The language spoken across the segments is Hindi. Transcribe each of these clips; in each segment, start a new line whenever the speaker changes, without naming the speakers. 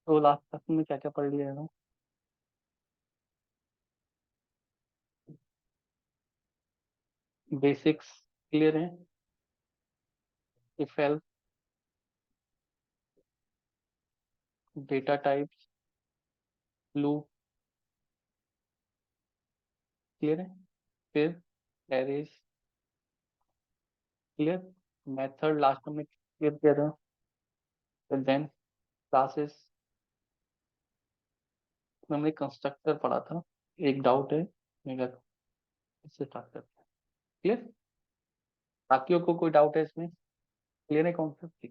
तो लास्ट क्लास में क्या क्या पढ़ लिया है? बेसिक्स क्लियर है? If else, data types, loop clear है? फिर एरेज क्लियर? मेथड लास्ट में क्लियर किया था। फिर देन क्लासेस में हमने कंस्ट्रक्टर पढ़ा था। एक डाउट है मेरा, इससे स्टार्ट करते हैं। क्लियर? बाकियों को कोई डाउट है इसमें? क्लियर है कॉन्सेप्ट?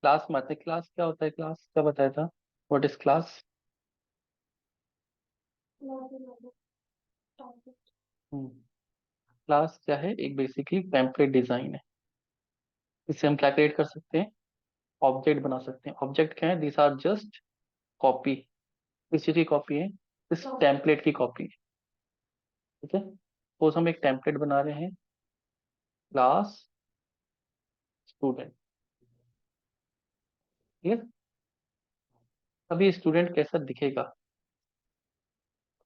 क्लास में आते, क्लास क्या होता है? क्लास क्या बताया था? What is class? क्लास क्या है? एक बेसिकली टेम्पलेट डिजाइन है। इससे हम क्या क्रिएट कर सकते हैं? ऑब्जेक्ट बना सकते हैं। ऑब्जेक्ट क्या है? This are just copy. किस चीज की कॉपी है? इस टेम्पलेट की कॉपी है। ठीक है, सपोज हम एक टेम्पलेट बना रहे हैं, क्लास स्टूडेंट। ठीक है, अभी स्टूडेंट कैसा दिखेगा?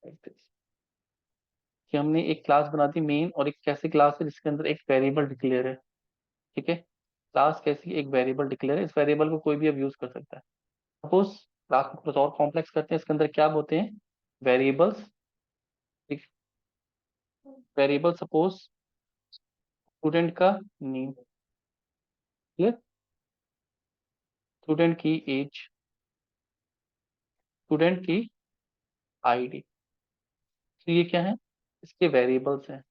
कि हमने एक क्लास बना दी मेन, और एक कैसी क्लास है जिसके अंदर एक वेरिएबल डिक्लेयर है। ठीक है, क्लास कैसी? एक वेरिएबल डिक्लेयर है। इस वेरिएबल को कोई भी अब यूज कर सकता है। सपोज क्लास को कुछ और कॉम्प्लेक्स करते हैं, इसके अंदर क्या होते हैं? वेरिएबल्स। वेरिएबल सपोज स्टूडेंट का नेम, क्लियर? स्टूडेंट की एज, स्टूडेंट की आईडी। तो ये क्या है? इसके वेरिएबल्स हैं।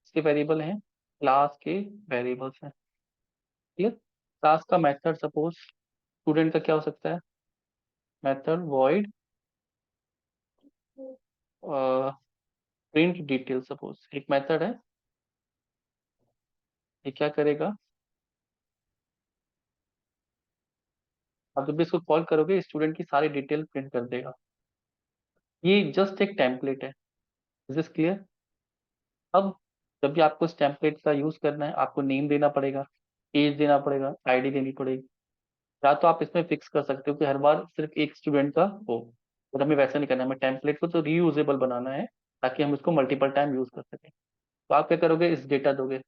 इसके वेरिएबल हैं, क्लास के वेरिएबल्स हैं। क्लियर? क्लास का मेथड सपोज स्टूडेंट का क्या हो सकता है? Method void print detail. Suppose एक मेथड है, ये क्या करेगा? आप जब भी इसको कॉल करोगे, स्टूडेंट की सारी डिटेल प्रिंट कर देगा। ये जस्ट एक टेम्पलेट है। Is this clear? अब जब भी आपको इस टेम्पलेट का यूज करना है, आपको नेम देना पड़ेगा, एज देना पड़ेगा, आईडी देनी पड़ेगी। या तो आप इसमें फिक्स कर सकते हो कि हर बार सिर्फ एक स्टूडेंट का हो, और हमें वैसा नहीं करना है। हमें टेम्पलेट को तो रीयूजेबल बनाना है, ताकि हम इसको मल्टीपल टाइम यूज कर सकें। तो आप क्या करोगे? इस डेटा दोगे,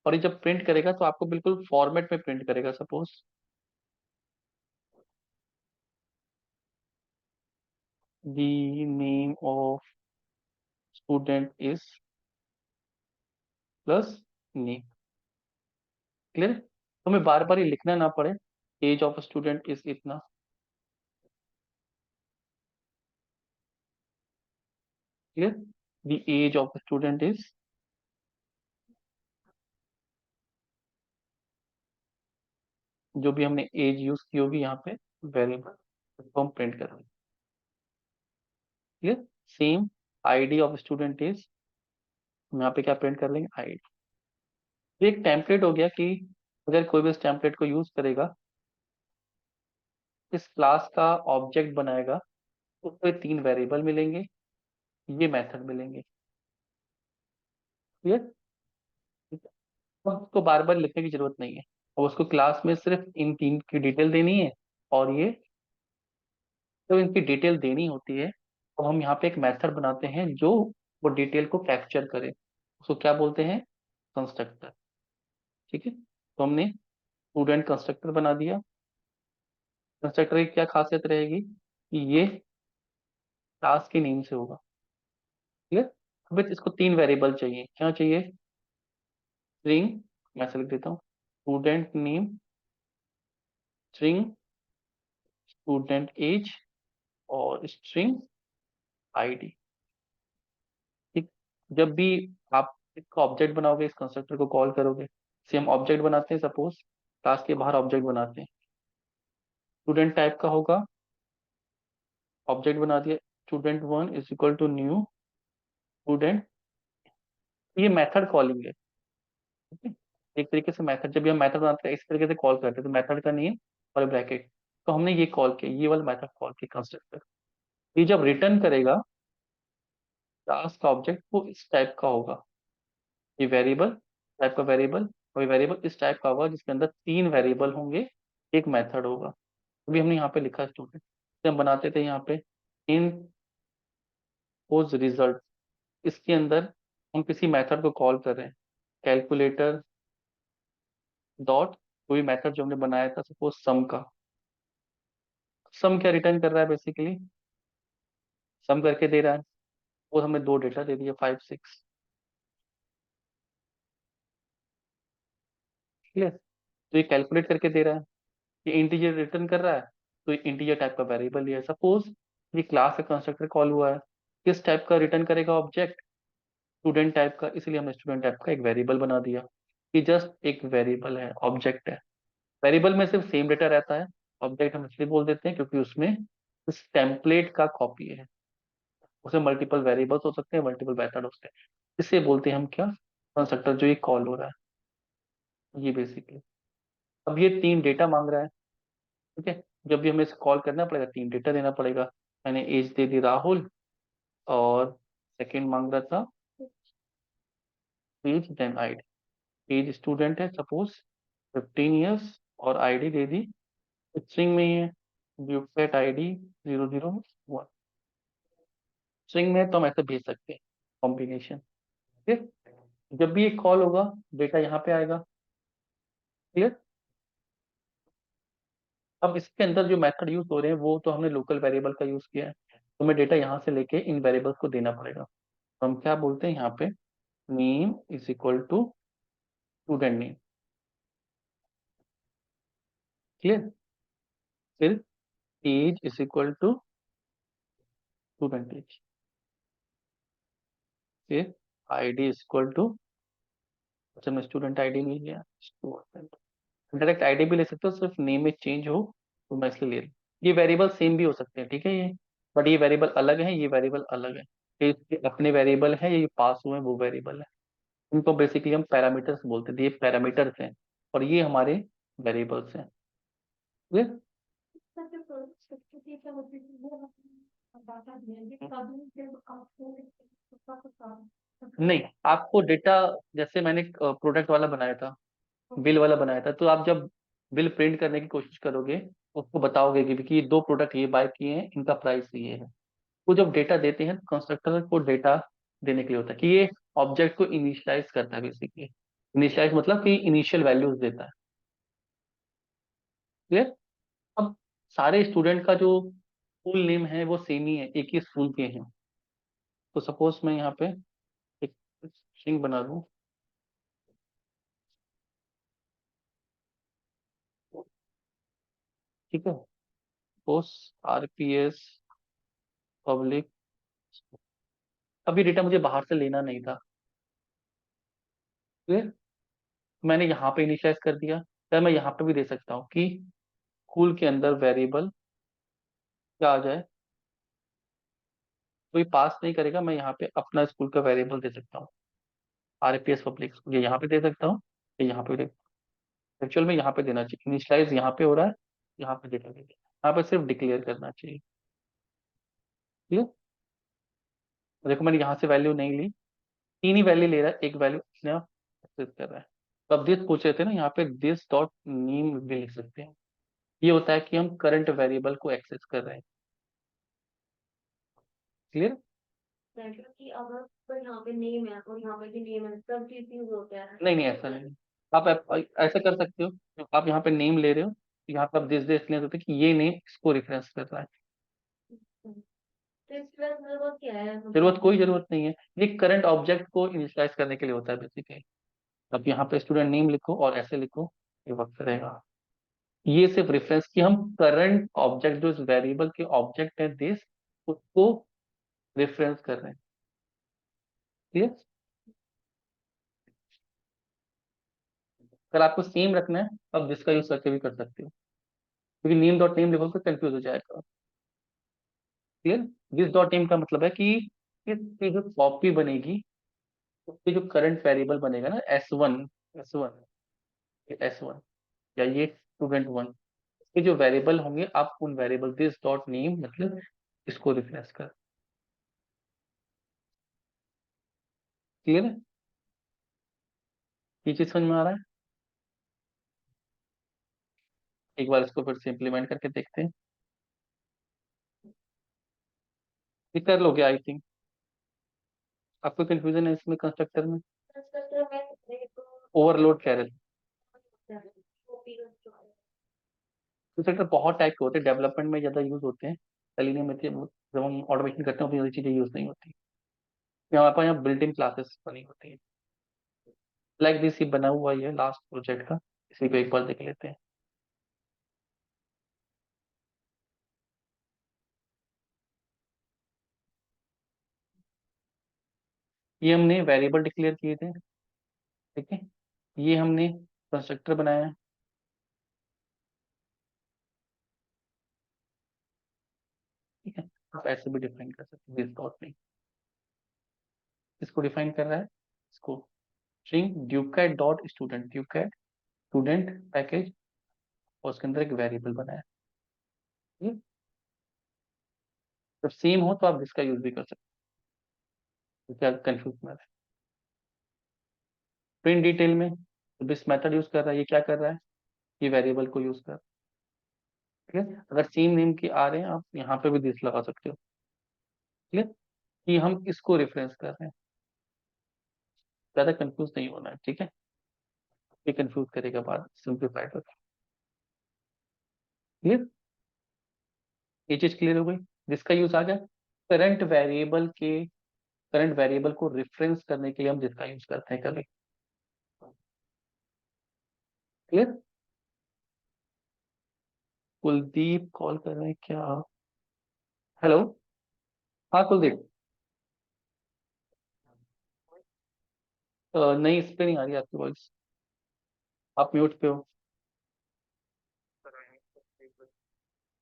और ये जब प्रिंट करेगा तो आपको बिल्कुल फॉर्मेट में प्रिंट करेगा। Suppose the name of student is plus name. Clear? तो हमें बार बार ये लिखना ना पड़े, एज ऑफ स्टूडेंट इज इतना। Clear? The age of student is, जो भी हमने एज यूज की होगी यहाँ पे वेरिएबल, उसको हम प्रिंट करेंगे। Clear? Same ID of student is, हम यहाँ पे क्या प्रिंट कर लेंगे? आईडी। तो एक टेम्पलेट हो गया कि अगर कोई भी इस टेम्पलेट को यूज करेगा, इस क्लास का ऑब्जेक्ट बनाएगा, तो उसको तीन वेरिएबल मिलेंगे, ये मेथड मिलेंगे। क्लियर? अब उसको बार बार लिखने की जरूरत नहीं है, अब उसको क्लास में सिर्फ इन तीन की डिटेल देनी है, और ये तो इनकी डिटेल देनी होती है। तो हम यहाँ पे एक मेथड बनाते हैं जो वो डिटेल को कैप्चर करे, उसको क्या बोलते हैं? कंस्ट्रक्टर। ठीक है, तो हमने स्टूडेंट कंस्ट्रक्टर बना दिया। कंस्ट्रक्टर की क्या खासियत रहेगी? कि ये क्लास के नेम से होगा। क्लियर? अब इसको तीन वेरिएबल चाहिए। क्या चाहिए? स्ट्रिंग, मैं से लिख देता हूँ, student name, string student age, और स्ट्रिंग आईडी। ठीक, जब भी आप इसका ऑब्जेक्ट बनाओगे, इस कंस्ट्रक्टर को कॉल करोगे, से हम ऑब्जेक्ट बनाते हैं। सपोज क्लास के बाहर ऑब्जेक्ट बनाते हैं, स्टूडेंट टाइप का होगा, ऑब्जेक्ट बना दिया, student one is equal to new student. ये मेथड कॉलिंग है। ठीक है, एक तरीके से मेथड, जब भी हम मेथड बनाते हैं इस तरीके से कॉल करते हैं, तो मेथड का नेम और ब्रैकेट। तो हमने ये कॉल किया, ये वाला मेथड कॉल किया कंस्ट्रक्टर। ये जब रिटर्न करेगा क्लास का ऑब्जेक्ट, वो इस टाइप का होगा, ये वेरिएबल टाइप का वेरिएबल, कोई वेरिएबल इस टाइप का होगा जिसके अंदर 3 वेरिएबल होंगे, एक मेथड होगा। अभी हमने यहाँ पे लिखा स्टूडेंट, हम बनाते थे यहाँ पे इन पोज रिजल्ट, इसके अंदर हम किसी मेथड को कॉल कर रहे हैं, कैलकुलेटर डॉट कोई मेथड जो हमने बनाया था सपोज सम का। सम क्या रिटर्न कर रहा है, बेसिकली सम करके दे रहा है। वो हमें दो डेटा दे दिया 5 6। क्लियर। तो ये कैलकुलेट करके दे रहा है, ये इंटीजर रिटर्न कर रहा है, तो ये इंटीजर टाइप का वेरिएबल ही है। सपोज ये क्लास का कंस्ट्रक्टर कॉल हुआ है, किस टाइप का रिटर्न करेगा ऑब्जेक्ट, स्टूडेंट टाइप का, इसलिए हमने स्टूडेंट टाइप का एक वेरिएबल बना दिया। ये जस्ट एक वेरिएबल है, ऑब्जेक्ट है। वेरिएबल में सिर्फ सेम डेटा रहता है, ऑब्जेक्ट हम इसलिए बोल देते हैं क्योंकि उसमें उस टेम्पलेट का कॉपी है। उसमें मल्टीपल वेरिएबल्स हो सकते हैं, मल्टीपल मेथड हो सकते हैं, इसे बोलते हैं हम क्या, कंस्ट्रक्टर जो ये कॉल हो रहा है ये बेसिकली। अब ये 3 डेटा मांग रहा है, ठीक है। जब भी हमें इसे कॉल करना पड़ेगा 3 डेटा देना पड़ेगा। मैंने एज दे दी राहुल, और सेकंड मांग रहा था age then ID. Age student है सपोज 15 years, और आईडी दे दी स्ट्रिंग में ही है, ड्यूप्लेट आईडी 001। स्ट्रिंग में है तो हम ऐसे भेज सकते हैं कॉम्बिनेशन, ठीक। जब भी ये कॉल होगा डेटा यहाँ पे आएगा। क्लियर। अब इसके अंदर जो मेथड यूज हो रहे हैं वो तो हमने लोकल वेरिएबल का यूज किया है, तो हमें डेटा यहाँ से लेके इन वेरिएबल्स को देना पड़ेगा। तो हम क्या बोलते हैं यहाँ पे, name is equal to student name. Clear. फिर age is equal to student age. फिर आईडी इज इक्वल टू, अच्छा मैं स्टूडेंट आईडी मिल गया, स्टूडेंट डायरेक्ट आईडी भी ले सकते हो, सिर्फ नेम में चेंज हो तो मैं इसलिए ले रहा हूँ। ये वेरिएबल सेम भी हो सकते हैं, ठीक है ये, बट ये वेरिएबल अलग है, ये वेरिएबल अलग है। ये इसके अपने वेरिएबल है, ये पास हुए हैं वो वेरिएबल है। इनको बेसिकली हम पैरामीटर्स बोलते हैं, ये पैरामीटर्स हैं और ये हमारे वेरिएबल्स हैं। Clear? नहीं, आपको डेटा, जैसे मैंने प्रोडक्ट वाला बनाया था, बिल वाला बनाया था, तो आप जब बिल प्रिंट करने की कोशिश करोगे उसको बताओगे कि ये 2 प्रोडक्ट ये बाय किए हैं, इनका प्राइस ये है। वो जब डेटा देते हैं कंस्ट्रक्टर को डेटा देने के लिए होता है कि ये ऑब्जेक्ट को इनिशियलाइज करता है बेसिकली। इनिशियलाइज मतलब कि इनिशियल वैल्यूज देता है। क्लियर। अब सारे स्टूडेंट का जो स्कूल नेम है वो सेम ही है, एक ही स्कूल के हैं। तो सपोज मैं यहाँ पे एक स्ट्रिंग बना दूं, ठीक है, सपोज आरपीएस पब्लिक। अभी डेटा मुझे बाहर से लेना नहीं था, क्लियर। मैंने यहाँ पे इनिशियलाइज कर दिया, या मैं यहाँ पे भी दे सकता हूँ कि स्कूल के अंदर वेरिएबल क्या आ जाए, कोई पास नहीं करेगा, मैं यहाँ पे अपना स्कूल का वेरिएबल दे सकता हूँ, आरपीएस पब्लिक स्कूल, ये यहाँ पे दे सकता हूँ, ये यहाँ पे दे, एक्चुअल में यहाँ पे देना चाहिए, इनिशियलाइज यहाँ पे हो रहा है, यहाँ पे डेटा दे दिया, यहाँ पे सिर्फ डिक्लेयर करना चाहिए। ठीक है। देखो मैंने यहाँ से वैल्यू नहीं ली, 3 ही वैल्यू ले रहा है, एक वैल्यू अपने आप एक्सेस कर रहा है। तो अब दिस पूछ रहे थे ना, यहाँ पे दिस डॉट नेम भी लिख सकते हैं। ये होता है कि हम करंट वेरिएबल को एक्सेस कर रहे हैं। क्लियर।
मतलब कि अगर पर यहाँ पे नेम है और यहाँ पे भी नेम है, सब चीज यूज होता है।
नहीं नहीं, ऐसा नहीं। आप ऐसा कर सकते हो, आप यहाँ पे नेम ले रहे हो, यहाँ पे आप दिस दिस ले सकते हो कि ये नेम इसको रेफरेंस कर रहा है।
तो इसके बाद जरूरत क्या है
जरूरत,
मतलब।
कोई जरूरत नहीं है, ये करंट ऑब्जेक्ट को इनिशियलाइज करने के लिए होता है बेसिकली। अब यहाँ पे स्टूडेंट नेम लिखो और ऐसे लिखो, ये वक्त रहेगा। ये सिर्फ रेफरेंस कि हम करंट ऑब्जेक्ट जो इस वेरिएबल के ऑब्जेक्ट है दिस, उसको रेफरेंस कर रहे हैं। ठीक है। अगर आपको सेम रखना है अब दिस का यूज करके भी कर सकते हो, क्योंकि नेम डॉट नेम लिखोगे तो कंफ्यूज हो जाएगा। क्लियर। दिस डॉट नेम का मतलब है कि इसकी जो कॉपी बनेगी, उसके जो करंट वेरिएबल बनेगा ना S1, S1, S1, या ये स्टूडेंट 1, इसके जो वेरिएबल होंगे आप उन वेरिएबल दिस डॉट नेम मतलब इसको रिफ्रेश कर। क्लियर है, ये चीज समझ में आ रहा है। एक बार इसको फिर से इम्प्लीमेंट करके देखते हैं। ये कर लोगे आई थिंक। आपको कंफ्यूजन है इसमें कंस्ट्रक्टर में?
कंस्ट्रक्टर में मेरे को
ओवरलोड कह रहे थे।
कॉपी का
कंस्ट्रक्टर बहुत टाइप के होते हैं, डेवलपमेंट में ज्यादा यूज होते हैं। सेलिनियम में जब हम ऑटोमेशन करते हैं तो ये चीजें यूज नहीं होती। हमारे पास यहाँ बिल्ट इन क्लासेस बनी होती है। लाइक दिस, ये बना हुआ ही है लास्ट प्रोजेक्ट का। इसी को एक बार देख लेते हैं। ये हमने वेरिएबल डिक्लेयर किए थे, ठीक है। ये हमने कंस्ट्रक्टर बनाया है, ठीक है। आप ऐसे भी डिफाइन कर सकते हैं, दिस डॉट नहीं। इसको डिफाइन कर रहा है, इसको string ducat dot student, ducat student package, और उसके अंदर एक वेरिएबल बनाया है। जब सेम हो तो आप दिस का यूज भी कर सकते हो, क्या कंफ्यूज मत है। प्रिंट डिटेल में दिस मेथड यूज कर रहा है, ये क्या कर रहा है, ये वेरिएबल को यूज कर रहा है, ठीक है। अगर सेम नेम के आ रहे हैं आप यहाँ पे भी दिस लगा सकते हो, ठीक है। कि हम इसको रेफरेंस कर रहे हैं, ज्यादा कंफ्यूज नहीं होना है, ठीक है। ये कंफ्यूज करेगा बाद सिंप्लीफाई कर। क्लियर? ये चीज क्लियर हो गई। जिसका यूज आ गया। करंट वेरिएबल के करंट वेरिएबल को रेफरेंस करने के लिए हम जिसका यूज करते हैं कभी। क्लियर? कुलदीप कॉल कर रहे हैं क्या? हेलो। हाँ कुलदीप। नहीं, इस पे नहीं आ रही आपकी वॉइस। आप म्यूट पे हो।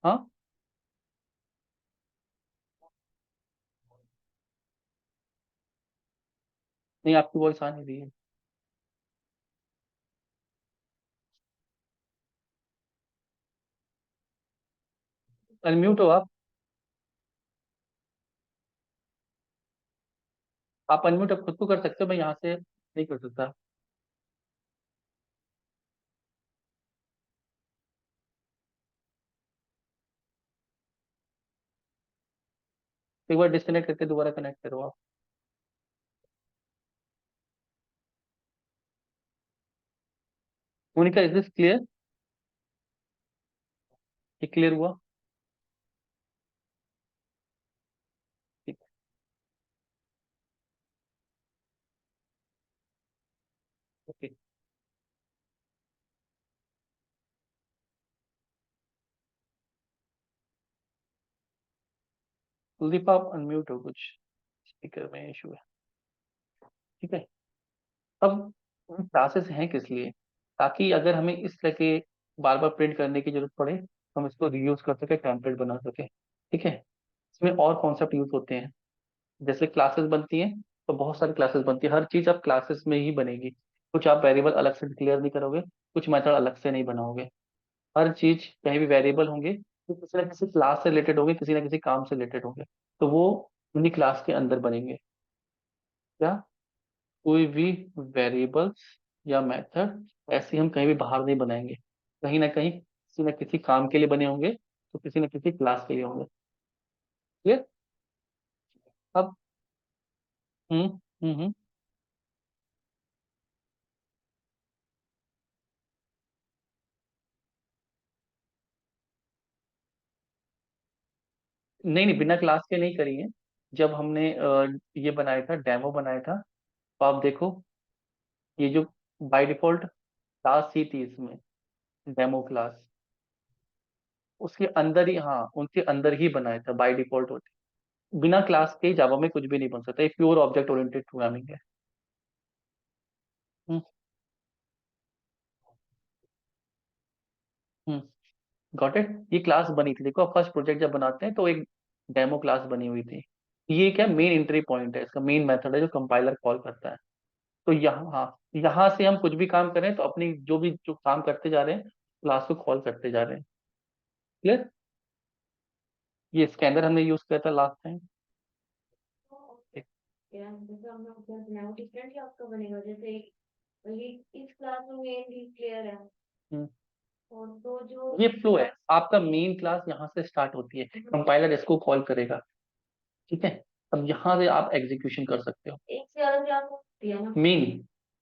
हाँ। नहीं, आपकी वॉइस आ नहीं रही है। अनम्यूट हो आप। आप अनम्यूट अब खुद को कर सकते हो, मैं यहाँ से नहीं कर सकता। एक बार डिस्कनेक्ट करके दोबारा कनेक्ट करो आप। Monica, is this clear? ये क्लियर हुआ? ठीक। ओके। कुलदीप आप अनम्यूट हो, कुछ स्पीकर में इशू है, ठीक है। अब क्लासेस हैं किस लिए? ताकि अगर हमें इस तरह के बार बार प्रिंट करने की जरूरत पड़े, हम इसको रीयूज कर सके, टेम्पलेट बना सके, ठीक है। इसमें और कॉन्सेप्ट यूज होते हैं। जैसे क्लासेस बनती हैं, तो बहुत सारी क्लासेस बनती है, हर चीज आप क्लासेस में ही बनेगी। कुछ आप वेरिएबल अलग से डिक्लेयर नहीं करोगे, कुछ मेथड अलग से नहीं बनाओगे। हर चीज कहीं भी वेरिएबल होंगे तो किसी ना किसी क्लास से रिलेटेड होंगे, किसी ना किसी काम से रिलेटेड होंगे। तो वो उन्हीं क्लास के अंदर बनेंगे। क्या? कोई भी वेरिएबल्स या मेथड ऐसे हम कहीं भी बाहर नहीं बनाएंगे। कहीं ना कहीं किसी न किसी काम के लिए बने होंगे, तो किसी न किसी क्लास के लिए होंगे। क्लियर? अब हम्म हम्म। नहीं नहीं, बिना क्लास के नहीं करी है। जब हमने ये बनाया था, डेमो बनाया था, तो आप देखो, ये जो बाय डिफॉल्ट क्लास ही थी इसमें, डेमो क्लास, उसके अंदर ही, हाँ उनके अंदर ही बनाया था, बाय डिफॉल्ट होती। बिना क्लास के जावा में कुछ भी नहीं बन सकता, ये प्योर ऑब्जेक्ट ओरिएंटेड प्रोग्रामिंग है। Hmm hmm. Got it. ये क्लास बनी थी, देखो फर्स्ट प्रोजेक्ट जब बनाते हैं तो एक डेमो क्लास बनी हुई थी। ये क्या मेन एंट्री पॉइंट है, इसका मेन मेथड है जो कंपाइलर कॉल करता है। तो यहाँ, हाँ, यहाँ से हम कुछ भी काम करें तो अपनी जो काम करते जा रहे हैं, क्लास को कॉल करते जा रहे हैं। क्लियर? ये स्कैनर हमने यूज किया था लास्ट टाइम।
क्या जैसे हमने अपना बनाया डिफरेंट ही आपका बनेगा, जैसे ये इस क्लास में मेन क्लियर है। और तो जो
ये फ्लो है, आपका मेन क्लास यहाँ से स्टार्ट होती है, कंपाइलर इसको कॉल करेगा, ठीक है। अब यहाँ से आप एग्जीक्यूशन कर सकते हो।
एक से ज्यादा क्लास होती है ना?
मेन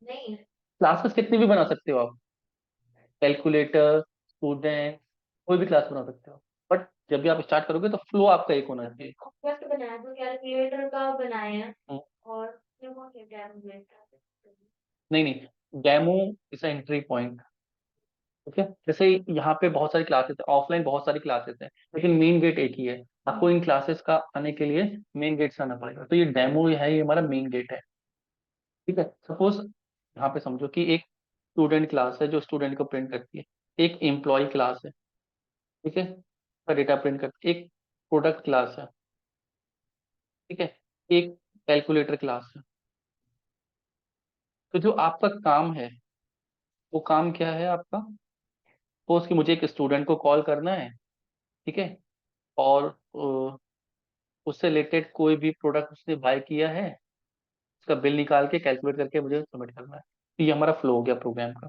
नहीं।
क्लासेस कितनी भी बना सकते हो आप, कैलकुलेटर, स्टूडेंट, कोई भी क्लास बना सकते हो, बट जब भी आप स्टार्ट करोगे तो फ्लो आपका एक होना चाहिए।
फर्स्ट बनाया तो कैलकुलेटर का बनाए हैं।
हम्म,
और ये कौन सा कैलकुलेटर?
नहीं नहीं, डेमो इज एंट्री पॉइंट, ठीक है। जैसे यहाँ पे बहुत सारी क्लासेस है, ऑफलाइन बहुत सारी क्लासेस है, लेकिन मेन गेट एक ही है। आपको इन क्लासेस का आने के लिए मेन गेट से आना पड़ेगा, तो ये डेमो है, ये हमारा मेन गेट है, ठीक है। सपोज यहाँ पे समझो कि एक स्टूडेंट क्लास है जो स्टूडेंट को प्रिंट करती है, एक एम्प्लॉय क्लास है, ठीक है, का डेटा प्रिंट करती है, एक प्रोडक्ट क्लास है, ठीक है, एक कैलकुलेटर क्लास है। तो जो आपका काम है, वो काम क्या है आपका? सपोज कि मुझे एक स्टूडेंट को कॉल करना है, ठीक है, और उससे रिलेटेड कोई भी प्रोडक्ट उसने बाय किया है, उसका बिल निकाल के कैलकुलेट करके मुझे सबमिट करना है। तो ये हमारा फ्लो हो गया प्रोग्राम का।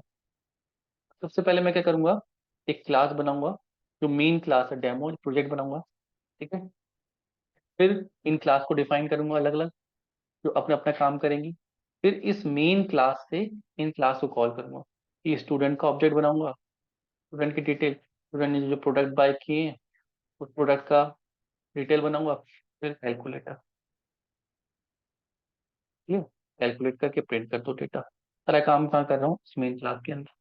सबसे पहले मैं क्या करूंगा, एक क्लास बनाऊंगा, जो मेन क्लास है, डेमो प्रोजेक्ट बनाऊंगा, ठीक है। फिर इन क्लास को डिफाइन करूंगा अलग अलग, जो अपना अपना काम करेंगी। फिर इस मेन क्लास से इन क्लास को कॉल करूंगा, कि स्टूडेंट का ऑब्जेक्ट बनाऊंगा, स्टूडेंट की डिटेल, स्टूडेंट ने जो प्रोडक्ट बाय किए हैं उस प्रोडक्ट का डिटेल बनाऊंगा। फिर कैलकुलेटर, ठीक है, कैलकुलेट करके प्रिंट कर दो डेटा। सारा काम कहाँ कर रहा हूँ, इस मेन क्लास के अंदर।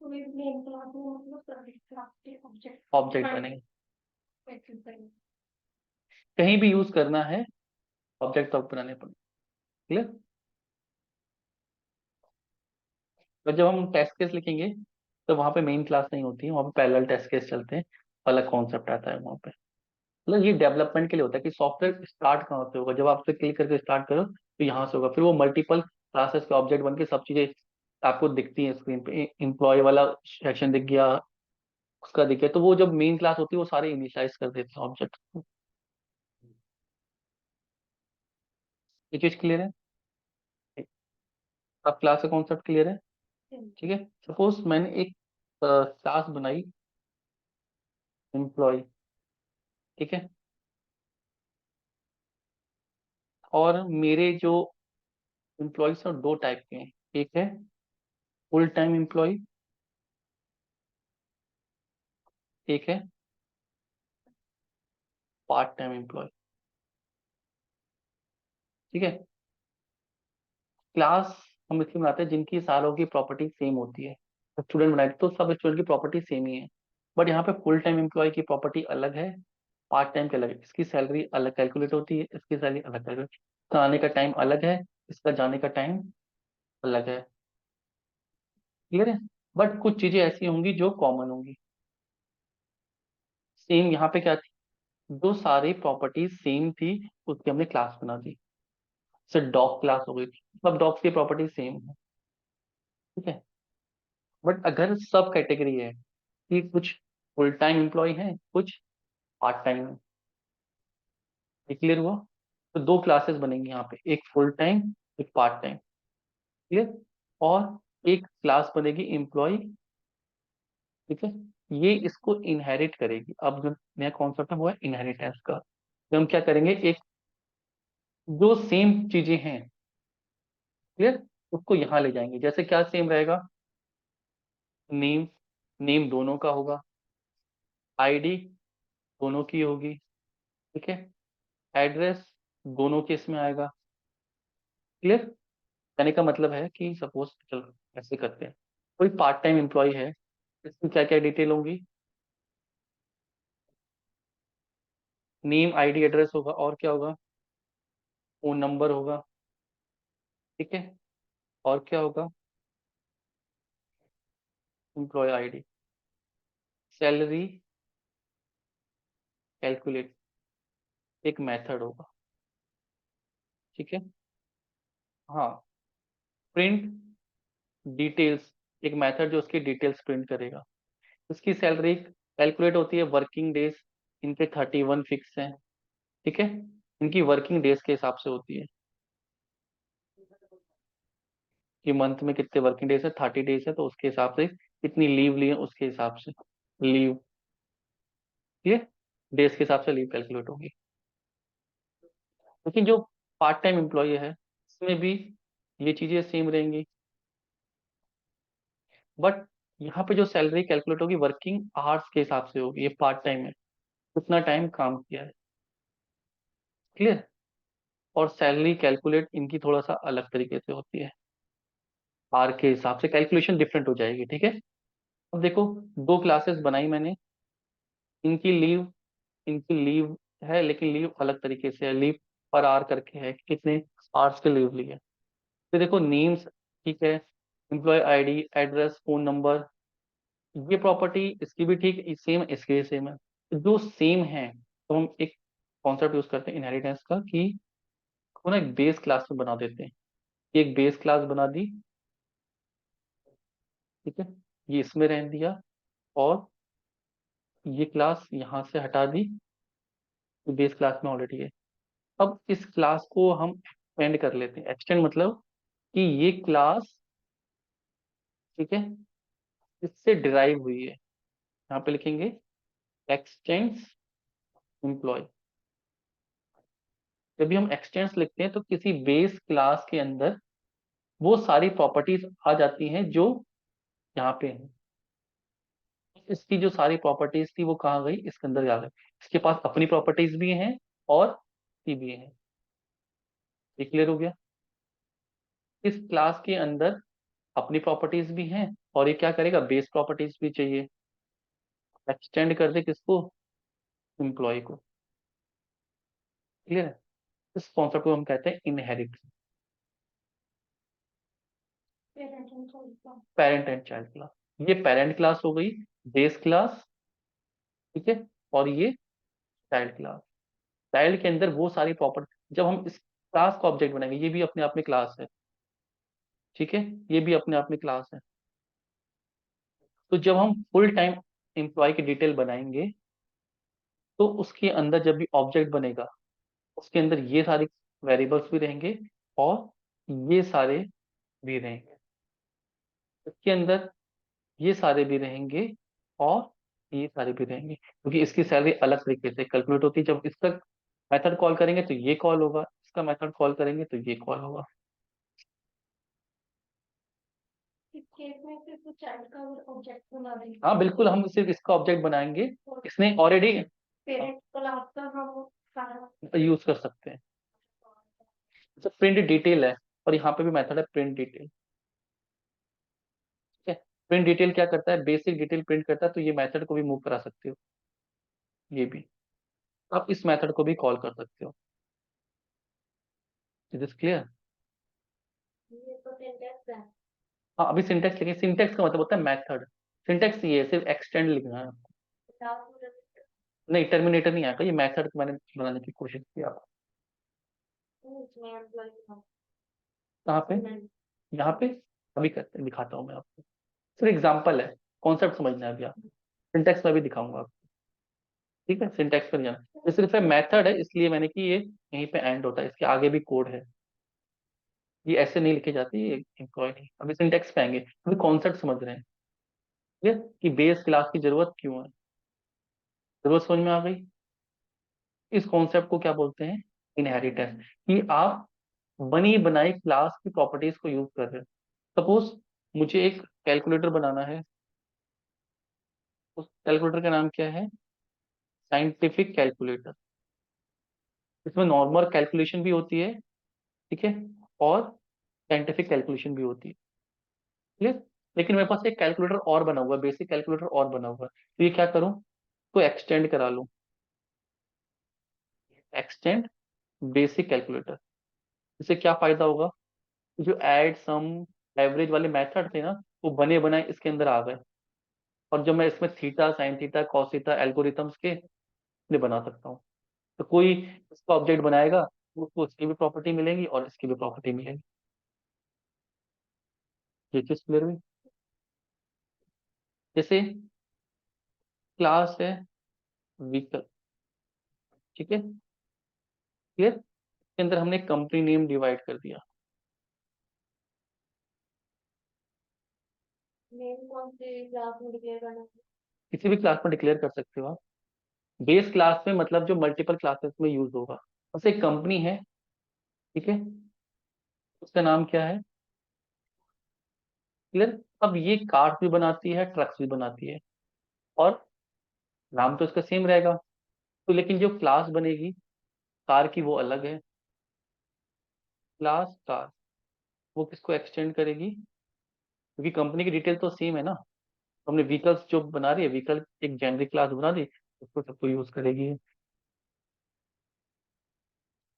तो ये मेन क्लास में मतलब सर्विस क्लास के ऑब्जेक्ट
ऑब्जेक्ट बनेंगे, कहीं भी यूज करना है ऑब्जेक्ट तो बनाने पड़ेंगे, क्लियर। तो जब हम टेस्ट केस लिखेंगे तो वहां पे मेन क्लास नहीं होती है, वहां पे पैरेलल टेस्ट केस चलते हैं, अलग कॉन्सेप्ट आता है वहां पे। मतलब ये डेवलपमेंट के लिए होता है कि सॉफ्टवेयर स्टार्ट कहाँ से होगा, जब आप उसे क्लिक करके स्टार्ट करो तो यहाँ से होगा, फिर वो मल्टीपल क्लासेस के ऑब्जेक्ट बन के सब चीजें आपको दिखती हैं स्क्रीन पे। एम्प्लॉय वाला सेक्शन दिख गया, उसका दिख गया, तो वो जब मेन क्लास होती है वो सारे इनिशियलाइज कर देते हैं ऑब्जेक्ट। ये चीज क्लियर है? अब क्लास का कॉन्सेप्ट क्लियर है, ठीक है। सपोज मैंने एक क्लास बनाई एम्प्लॉय, ठीक है, और मेरे जो एम्प्लॉयज हैं दो टाइप के हैं, एक है फुल टाइम एम्प्लॉय, एक है पार्ट टाइम एम्प्लॉय, ठीक है। क्लास हम इसलिए बनाते हैं जिनकी सारों की प्रॉपर्टी सेम होती है। स्टूडेंट बनाए तो सब स्टूडेंट की प्रॉपर्टी सेम ही है, बट यहाँ पे फुल टाइम एम्प्लॉय की प्रॉपर्टी अलग है, पार्ट टाइम की अलग है। इसकी सैलरी अलग कैलकुलेट होती है, इसकी सैलरी अलग कैलकुलेट, इसका आने का टाइम अलग है, इसका जाने का टाइम अलग है, क्लियर है। बट कुछ चीजें ऐसी होंगी जो कॉमन होंगी। सेम यहाँ पे क्या थी, जो सारी प्रॉपर्टी सेम थी उसकी हमने क्लास बना दी, जैसे डॉग क्लास हो गई थी, सब डॉग्स की प्रॉपर्टी सेम है, ठीक है। बट अगर सब कैटेगरी है कि कुछ फुल टाइम एम्प्लॉय है, कुछ पार्ट टाइम है, ये क्लियर हुआ। तो दो क्लासेस बनेंगी यहाँ पे, एक फुल टाइम, एक पार्ट टाइम, क्लियर। और एक क्लास बनेगी एम्प्लॉय, ठीक है, ये इसको इनहेरिट करेगी। अब जो नया कॉन्सेप्ट है वो है इनहेरिटेंस का। तो हम क्या करेंगे, एक जो सेम चीजें हैं, क्लियर, उसको यहाँ ले जाएंगे। जैसे क्या सेम रहेगा, नेम, नेम दोनों का होगा, आईडी दोनों की होगी, ठीक है, एड्रेस दोनों के इसमें आएगा, क्लियर। कहने का मतलब है कि सपोज चलो ऐसे करते हैं, कोई पार्ट टाइम एम्प्लॉय है, इसमें क्या क्या डिटेल होंगी, नेम आईडी एड्रेस होगा, और क्या होगा, फोन नंबर होगा, ठीक है, और क्या होगा, एम्प्लॉय आईडी, सैलरी कैलकुलेट, एक मेथड होगा, ठीक है। हाँ, प्रिंट डिटेल्स, एक मेथड जो उसकी डिटेल्स प्रिंट करेगा। उसकी सैलरी कैलकुलेट होती है वर्किंग डेज, इनके 31 फिक्स हैं, ठीक है, इनकी वर्किंग डेज के हिसाब से होती है। कि मंथ में कितने वर्किंग डेज है, 30 डेज है, तो उसके हिसाब से कितनी लीव लिए उसके हिसाब से लीव, ये डेज के हिसाब से लीव कैलकुलेट होगी। लेकिन जो पार्ट टाइम एम्प्लॉय है इसमें भी ये चीजें सेम रहेंगी, बट यहाँ पे जो सैलरी कैलकुलेट होगी वर्किंग आवर्स के हिसाब से होगी, ये पार्ट टाइम है, कितना टाइम काम किया है। क्लियर। और सैलरी कैलकुलेट इनकी थोड़ा सा अलग तरीके से होती है, आर के हिसाब से कैलकुलेशन डिफरेंट हो जाएगी। ठीक है। अब देखो, दो क्लासेस बनाई मैंने, इनकी लीव, इनकी लीव है लेकिन लीव अलग तरीके से है, लीव पर आर करके है कि कितने आवर्स के लीव लिए। फिर देखो नेम्स, ठीक है, employee ID, address, phone number, ये प्रॉपर्टी इसकी भी ठीक सेम, इसके सेम है। तो जो सेम है तो हम एक कॉन्सेप्ट यूज करते हैं इनहेरिटेंस का, कि को ना एक बेस क्लास में बना देते हैं। एक बेस क्लास बना दी, ठीक है, ये इसमें रहने दिया, और ये क्लास यहाँ से हटा दी, बेस क्लास में ऑलरेडी है। अब इस क्लास को हम एक्सटेंड कर लेते हैं, एक्सटेंड मतलब कि ये क्लास, ठीक है, इससे डिराइव हुई है। यहाँ पे लिखेंगे एक्सटेंड्स एम्प्लॉय। जब भी हम एक्सटेंड्स लिखते हैं तो किसी बेस क्लास के अंदर वो सारी प्रॉपर्टीज आ जाती हैं जो यहाँ पे हैं। इसकी जो सारी प्रॉपर्टीज थी वो कहाँ गई, इसके अंदर आ गई। इसके पास अपनी प्रॉपर्टीज भी हैं और की भी हैं। ये क्लियर हो गया। इस क्लास के अंदर अपनी प्रॉपर्टीज भी हैं और ये क्या करेगा, बेस प्रॉपर्टीज भी चाहिए। एक्सटेंड कर दे किसको, एम्प्लॉय को। क्लियर है। इस कॉन्सेप्ट को हम कहते हैं inherit, parent and child class. ये पेरेंट क्लास हो गई, बेस क्लास, ठीक है, और ये चाइल्ड क्लास। चाइल्ड के अंदर वो सारी प्रॉपर्टी, जब हम इस क्लास का ऑब्जेक्ट बनाएंगे, ये भी अपने आप में क्लास है, ठीक है, ये भी अपने आप में क्लास है। तो जब हम फुल टाइम एम्प्लॉय की डिटेल बनाएंगे तो उसके अंदर जब भी ऑब्जेक्ट बनेगा उसके अंदर ये सारे वेरिएबल्स भी रहेंगे और ये सारे भी रहेंगे, इसके अंदर ये सारे भी रहेंगे और ये सारे भी रहेंगे, क्योंकि इसकी सैलरी अलग तरीके से कैलकुलेट होती है। जब इसका मेथड कॉल करेंगे तो ये कॉल होगा, इसका मेथड कॉल करेंगे तो ये कॉल होगा।
इस केस में सिर्फ चाइल्ड का ऑब्जेक्ट बना देंगे,
हाँ बिल्कुल, हम सिर्फ इसका ऑब्जेक्ट बनाएंगे, इसने ऑलरेडी
पेरेंट क्लास का हम सारा
यूज कर सकते हैं। तो प्रिंट डिटेल है, और यहाँ पे भी मेथड है प्रिंट डिटेल। ठीक है। प्रिंट डिटेल क्या करता है, बेसिक डिटेल प्रिंट करता है, तो ये मेथड को भी मूव करा सकते हो, ये भी आप इस मेथड को भी कॉल कर सकते हो। Is this clear.
ये तो सिंटेक्स है।
हाँ अभी सिंटेक्स लिखें, सिंटेक्स का मतलब होता है मेथड। सिंटेक्स ये है, सिर्फ एक्सटेंड लिखना है। नहीं टर्मिनेटर नहीं आएगा, ये मेथड मैंने बनाने की कोशिश किया। कहाँ पे, यहाँ पे, अभी करते दिखाता हूँ मैं आपको, सिर्फ एग्जांपल है, कॉन्सेप्ट समझना है अभी आप। सिंटेक्स में भी दिखाऊंगा आपको। ठीक है, सिंटेक्स पर जाना, ये सिर्फ मेथड है इसलिए मैंने कि ये यहीं पे एंड होता है, इसके आगे भी कोड है, ये ऐसे नहीं लिखे जाते, ये एम्प्लॉय नहीं। अभी सिंटेक्स पे आएंगे, अभी कॉन्सेप्ट समझ रहे हैं। ठीक है, कि बेस क्लास की जरूरत क्यों है, जरूरत समझ में आ गई। इस कॉन्सेप्ट को क्या बोलते हैं, इनहेरिटेंस, कि आप बनी बनाई क्लास की प्रॉपर्टीज को यूज कर रहे हो। सपोज मुझे एक कैलकुलेटर बनाना है, उस कैलकुलेटर का नाम क्या है, साइंटिफिक कैलकुलेटर। इसमें नॉर्मल कैलकुलेशन भी होती है, ठीक है, और साइंटिफिक कैलकुलेशन भी होती है। क्लियर। लेकिन मेरे पास एक कैलकुलेटर और बना हुआ है, बेसिक कैलकुलेटर और बना हुआ है, तो ये क्या करूं, तो एक्सटेंड करा लूं, एक्सटेंड बेसिक कैलकुलेटर। इससे क्या फायदा होगा, जो ऐड सम एवरेज वाले मेथड थे ना, वो बने बनाए इसके अंदर आ गए, और जब मैं इसमें theta sine theta cos theta algorithms के लिए बना सकता हूँ, तो कोई इसका ऑब्जेक्ट बनाएगा तो उसको इसकी भी प्रॉपर्टी मिलेगी और इसकी भी प्रॉपर्टी मिलेगी। ये चीज क्लियर हुई। जैसे क्लास है व्हीकल, ठीक है, क्लियर, इसके अंदर हमने कंपनी नेम डिवाइड कर दिया,
नेम कौन से क्लास में डिक्लेयर करना है?
किसी भी क्लास में डिक्लेयर कर सकते हो आप। बेस क्लास में मतलब जो मल्टीपल क्लासेस में यूज होगा। बस एक कंपनी है, ठीक है, उसका नाम क्या है? क्लियर। अब ये कार्स भी बनाती है, ट्रक्स भी बनाती है, और नाम तो इसका सेम रहेगा। तो लेकिन जो क्लास बनेगी कार की वो अलग है। क्लास कार, वो किसको एक्सटेंड करेगी? क्योंकि कंपनी की डिटेल तो सेम है ना। तो हमने व्हीकल्स जो बना रही है, व्हीकल एक जेनरिक क्लास बना दी, उसको सबको यूज करेगी।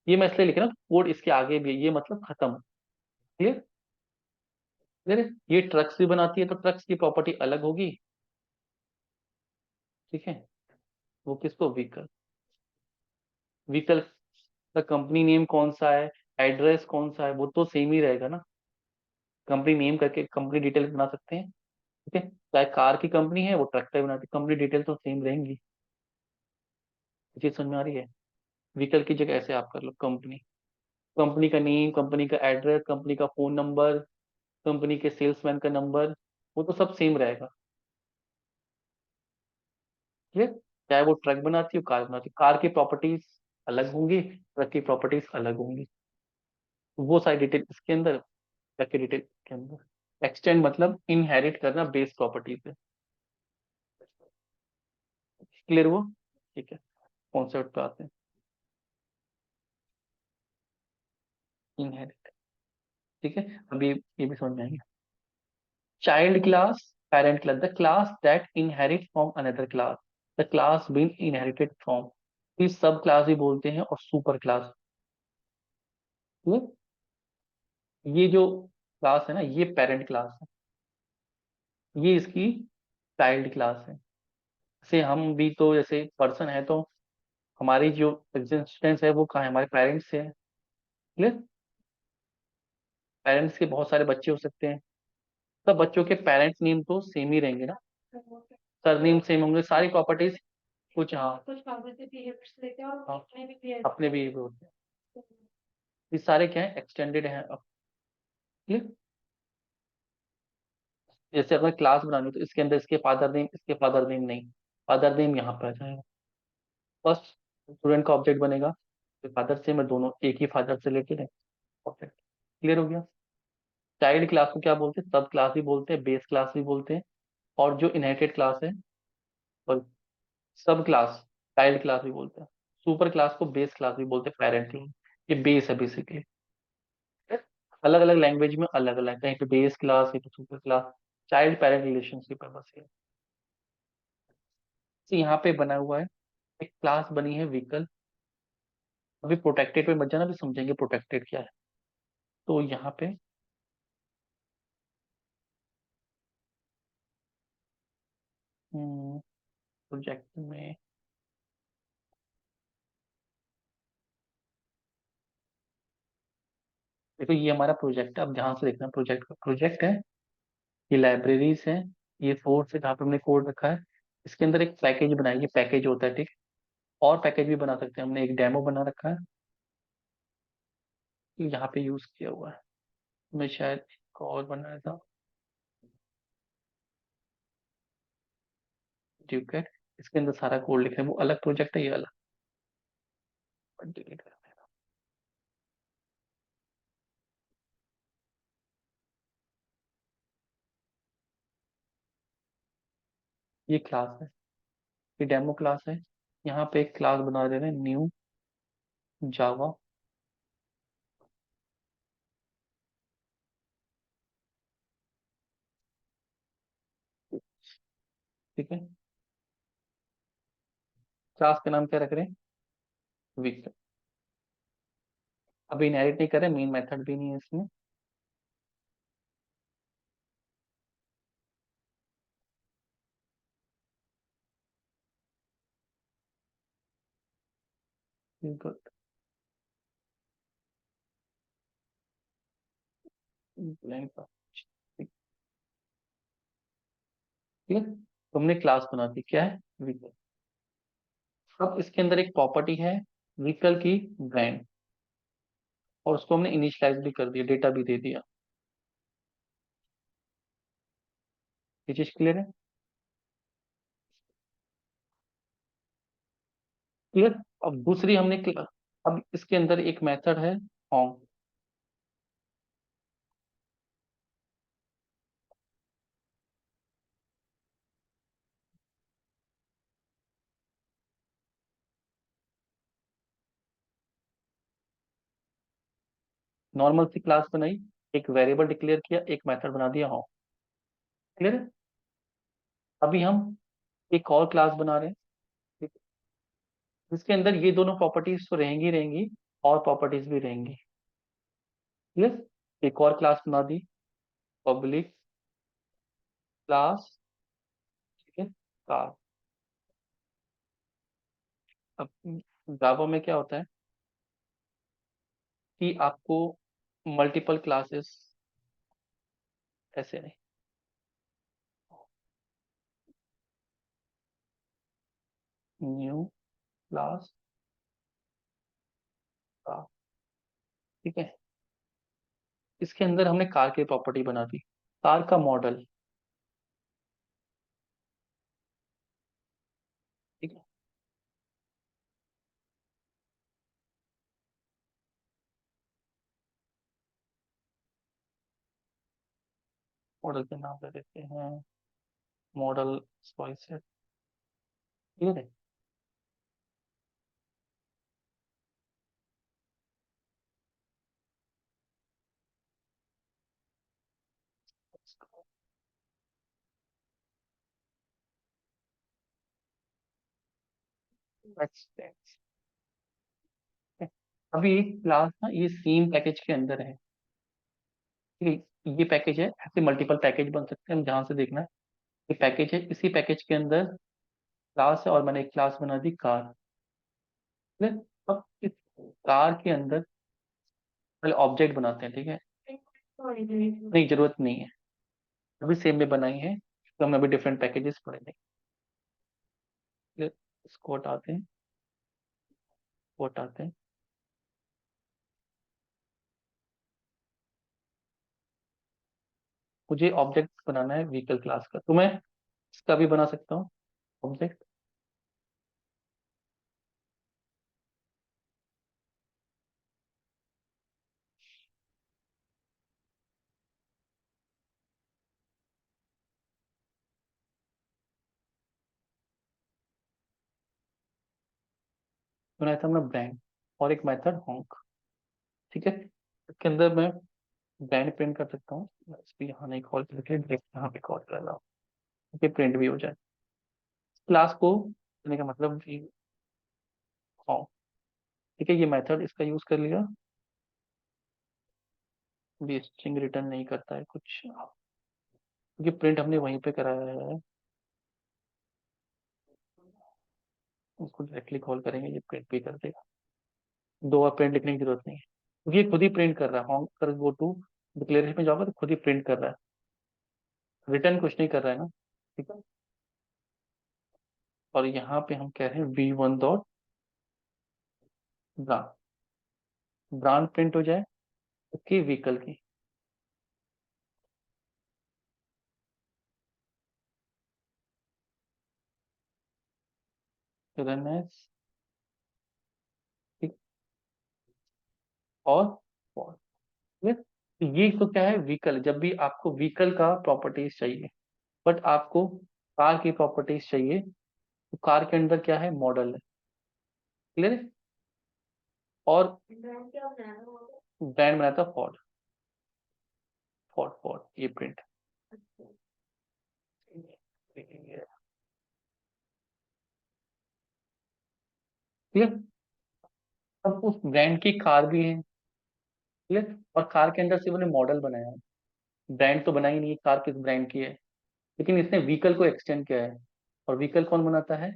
ये मैं इसलिए लिख रहा हूँ, कोड इसके आगे भी है, ये मतलब खत्म। क्लियर। क्लियर है? ये ट्रक्स भी बनाती है तो ट्रक्स की प्रॉपर्टी अलग होगी, ठीक है। वो किसको? व्हीकल। व्हीकल का कंपनी नेम कौन सा है, एड्रेस कौन सा है, वो तो सेम ही रहेगा ना। कंपनी नेम करके कंपनी डिटेल बना सकते हैं, ठीक है। चाहे कार की कंपनी है, वो ट्रक का बनाती है, कंपनी डिटेल तो सेम रहेंगी। ये चीज समझ में आ रही है? व्हीकल की जगह ऐसे आप कर लो कंपनी, कंपनी का नेम, कंपनी का एड्रेस, कंपनी का फोन नंबर, कंपनी के सेल्समैन का नंबर, वो तो सब सेम रहेगा। ठीक है। चाहे वो ट्रक बनाती हो, कार बनाती हो, कार की प्रॉपर्टीज अलग होंगी, ट्रक की प्रॉपर्टीज अलग होंगी। तो वो सारी डिटेल इसके अंदर, ट्रक की डिटेल इसके अंदर। एक्सटेंड मतलब इनहेरिट करना बेस प्रॉपर्टी पे। क्लियर हुआ? ठीक है। कॉन्सेप्ट पे आते हैं। इनहेरिट, ठीक है। अभी ये भी समझ में आएंगे। Child class, parent class, the class that inherit from another class, the class being inherited from, इस सब क्लास भी बोलते हैं, और सुपर क्लास। ये जो क्लास है ना, ये पेरेंट क्लास है, ये इसकी चाइल्ड क्लास है। जैसे हम भी तो जैसे पर्सन है, तो हमारी जो एग्जिस्टेंस है वो कहाँ है? हमारे पेरेंट्स से है। क्लियर। पेरेंट्स के बहुत सारे बच्चे हो सकते हैं, सब बच्चों के पेरेंट्स नेम तो सेम ही रहेंगे ना, सरनेम सेम होंगे, सारी प्रॉपर्टीज कुछ, हाँ
कुछ कागज से पीरियड्स लेते हैं और
हाँ,
अपने भी पीरियड
अपने भी ये होते हैं। ये सारे क्या है? एक्सटेंडेड हैं अब। क्लियर। जैसे अगर क्लास बनानी हो तो इसके अंदर इसके फादर नेम, इसके फादर नेम नहीं, फादर नेम यहाँ पर आ जाएगा। फर्स्ट स्टूडेंट का ऑब्जेक्ट बनेगा, तो फादर से मैं दोनों एक ही फादर से रिलेटेड है, ऑब्जेक्ट। क्लियर हो गया? चाइल्ड क्लास को क्या बोलते हैं? सब क्लास भी बोलते हैं, बेस क्लास भी बोलते हैं, और जो इनहेरिटेड क्लास है, और सब क्लास चाइल्ड क्लास भी बोलते हैं। सुपर क्लास को बेस क्लास भी बोलते हैं, पेरेंट। ये बेस है बेसिकली। अलग अलग लैंग्वेज में अलग अलग, कहीं पे बेस क्लास, कहीं पे super class. Child parent relationship है बस ये। तो यहाँ पे बना हुआ है, एक क्लास बनी है व्हीकल। अभी प्रोटेक्टेड पे मत जाना, अभी समझेंगे प्रोटेक्टेड क्या है। तो यहाँ पे प्रोजेक्ट में, देखो ये हमारा प्रोजेक्ट है, अब ध्यान से देखना, प्रोजेक्ट का प्रोजेक्ट है, ये लाइब्रेरीज है, ये फोर्स है जहाँ पे हमने कोड रखा है। इसके अंदर एक पैकेज बनाया, ये पैकेज होता है, ठीक है। और पैकेज भी बना सकते हैं, हमने एक डेमो बना रखा है, ये यहाँ पे यूज किया हुआ है। मैं शायद एक और बनाया था, ड्यूकेट। इसके अंदर सारा कोड लिखा है, वो अलग प्रोजेक्ट है, ये अलग। डिलीट कर देना। ये क्लास है, ये डेमो क्लास है। यहाँ पे एक क्लास बना दे रहे हैं, न्यू जावा, ठीक है। क्लास का नाम क्या रख रहे हैं? वीक। अभी इनहेरिट नहीं कर रहे, मेन मेथड भी नहीं है इसमें। गुड। ठीक है। तुमने क्लास बना दी, क्या है? व्हीकल। अब इसके अंदर एक प्रॉपर्टी है, व्हीकल की ब्रांड, और उसको हमने इनिशियलाइज भी कर दिया, डेटा भी दे दिया। ये चीज क्लियर है? क्लियर। अब दूसरी हमने अब इसके अंदर एक मेथड है ऑन। नॉर्मल सी क्लास बनाई, एक वेरिएबल डिक्लेयर किया, एक मेथड बना दिया ऑन। क्लियर है? अभी हम एक और क्लास बना रहे हैं, ठीक है? जिसके अंदर ये दोनों प्रॉपर्टीज तो रहेंगी रहेंगी, और प्रॉपर्टीज भी रहेंगी। क्लियर। एक और क्लास बना दी, पब्लिक क्लास, ठीक है, कार। अब जावा में क्या होता है कि आपको मल्टीपल क्लासेस ऐसे नहीं, न्यू क्लास कार, ठीक है। इसके अंदर हमने कार की प्रॉपर्टी बना दी, कार का मॉडल, ठीक है। मॉडल के नाम दे देते हैं मॉडल स्पाइस है, ठीक है। Next. अभी एक क्लास ना ये सीम पैकेज के अंदर है, ठीक है। ये पैकेज है, ऐसे मल्टीपल पैकेज बन सकते हैं, हम जहां से देखना है। ये पैकेज है, इसी पैकेज के अंदर क्लास है, और मैंने एक क्लास बना दी कार। ठीक है? अब इस कार के अंदर पहले ऑब्जेक्ट बनाते हैं, ठीक है। नहीं, जरूरत नहीं है, अभी सेम में बनाई है, तो हम अभी डिफरेंट पैकेजेस पढ़ेंगे। इसको हटाते हैं, वो हटाते हैं। मुझे ऑब्जेक्ट बनाना है व्हीकल क्लास का, तो मैं इसका भी बना सकता हूँ ऑब्जेक्ट। बनाया था मैं ब्रांड, और एक मेथड होंक, ठीक है। इसके अंदर मैं ब्रांड प्रिंट कर सकता हूँ, मैं इसको यहाँ नहीं कॉल करके डायरेक्ट यहाँ पे कॉल कर रहा हूँ, ताकि प्रिंट भी हो जाए। क्लास को करने का मतलब भी होंक, ठीक है। ये मेथड इसका यूज कर लिया, भी स्ट्रिंग रिटर्न नहीं करता है कुछ, क्योंकि प्रिंट हमने वहीं पे कराया है। उसको डायरेक्टली कॉल करेंगे, ये प्रिंट भी कर देगा, दो बार प्रिंट लिखने की जरूरत नहीं है, क्योंकि ये खुद ही प्रिंट कर रहा है। होंक कर गो टू डिक्लेरेशन में जाओगे तो खुद ही प्रिंट कर रहा है, रिटर्न कुछ नहीं कर रहा है ना, ठीक है। और यहाँ पे हम कह रहे हैं V1 dot brand, brand print हो जाए उसकी व्हीकल की। रन एज, ठीक, और for, ठीक है? ये तो क्या है, व्हीकल। जब भी आपको व्हीकल का प्रॉपर्टीज चाहिए, बट आपको कार की प्रॉपर्टीज चाहिए, तो कार के अंदर क्या है, मॉडल है। क्लियर है? और
ब्रांड क्या बनाना होगा?
ब्रांड बनाता फोर्ड, फोर्ड फोर्ड, ये प्रिंट।
अच्छा।
क्लियर। अब उस ब्रांड की कार भी है, क्लियर। और कार के अंदर से उन्होंने मॉडल बनाया है, ब्रांड तो बना ही नहीं है, कार किस ब्रांड की है, लेकिन इसने व्हीकल को एक्सटेंड किया है। और व्हीकल कौन बनाता है,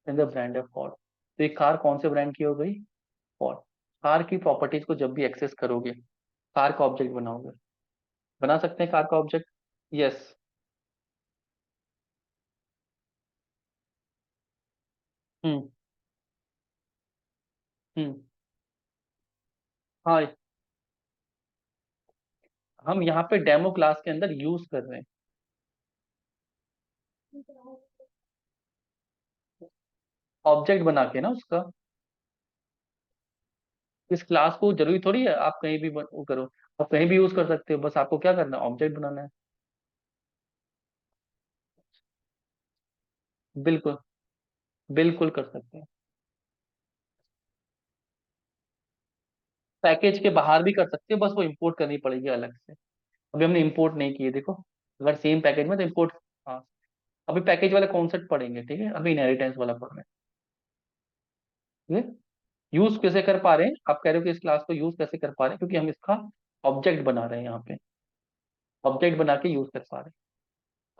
इन द ब्रांड है फोर्ड। तो ये कार कौन से ब्रांड की हो गई, फोर्ड। कार की प्रॉपर्टीज को जब भी एक्सेस करोगे, कार का ऑब्जेक्ट बनाओगे, बना सकते हैं कार का ऑब्जेक्ट। यस। हम्म। हम्म। हाँ, हम यहाँ पे डेमो क्लास के अंदर यूज कर रहे हैं, ऑब्जेक्ट बना के ना उसका। इस क्लास को जरूरी थोड़ी है आप कहीं भी वो करो, आप कहीं भी यूज कर सकते हो, बस आपको क्या करना है, ऑब्जेक्ट बनाना है। बिल्कुल, बिल्कुल कर सकते हैं। पैकेज के बाहर भी कर सकते हो, बस वो इंपोर्ट करनी पड़ेगी अलग से। अभी हमने इंपोर्ट नहीं किए देखो, अगर सेम पैकेज में तो इंपोर्ट। हाँ, अभी पैकेज वाला कॉन्सेप्ट पढ़ेंगे, ठीक है, अभी इनहेरिटेंस वाला पढ़ रहे हैं। यूज कैसे कर पा रहे हैं, आप कह रहे हो कि इस क्लास को यूज कैसे कर पा रहे हैं, क्योंकि हम इसका ऑब्जेक्ट बना रहे हैं यहाँ पे, ऑब्जेक्ट बना के यूज कर पा रहे हैं।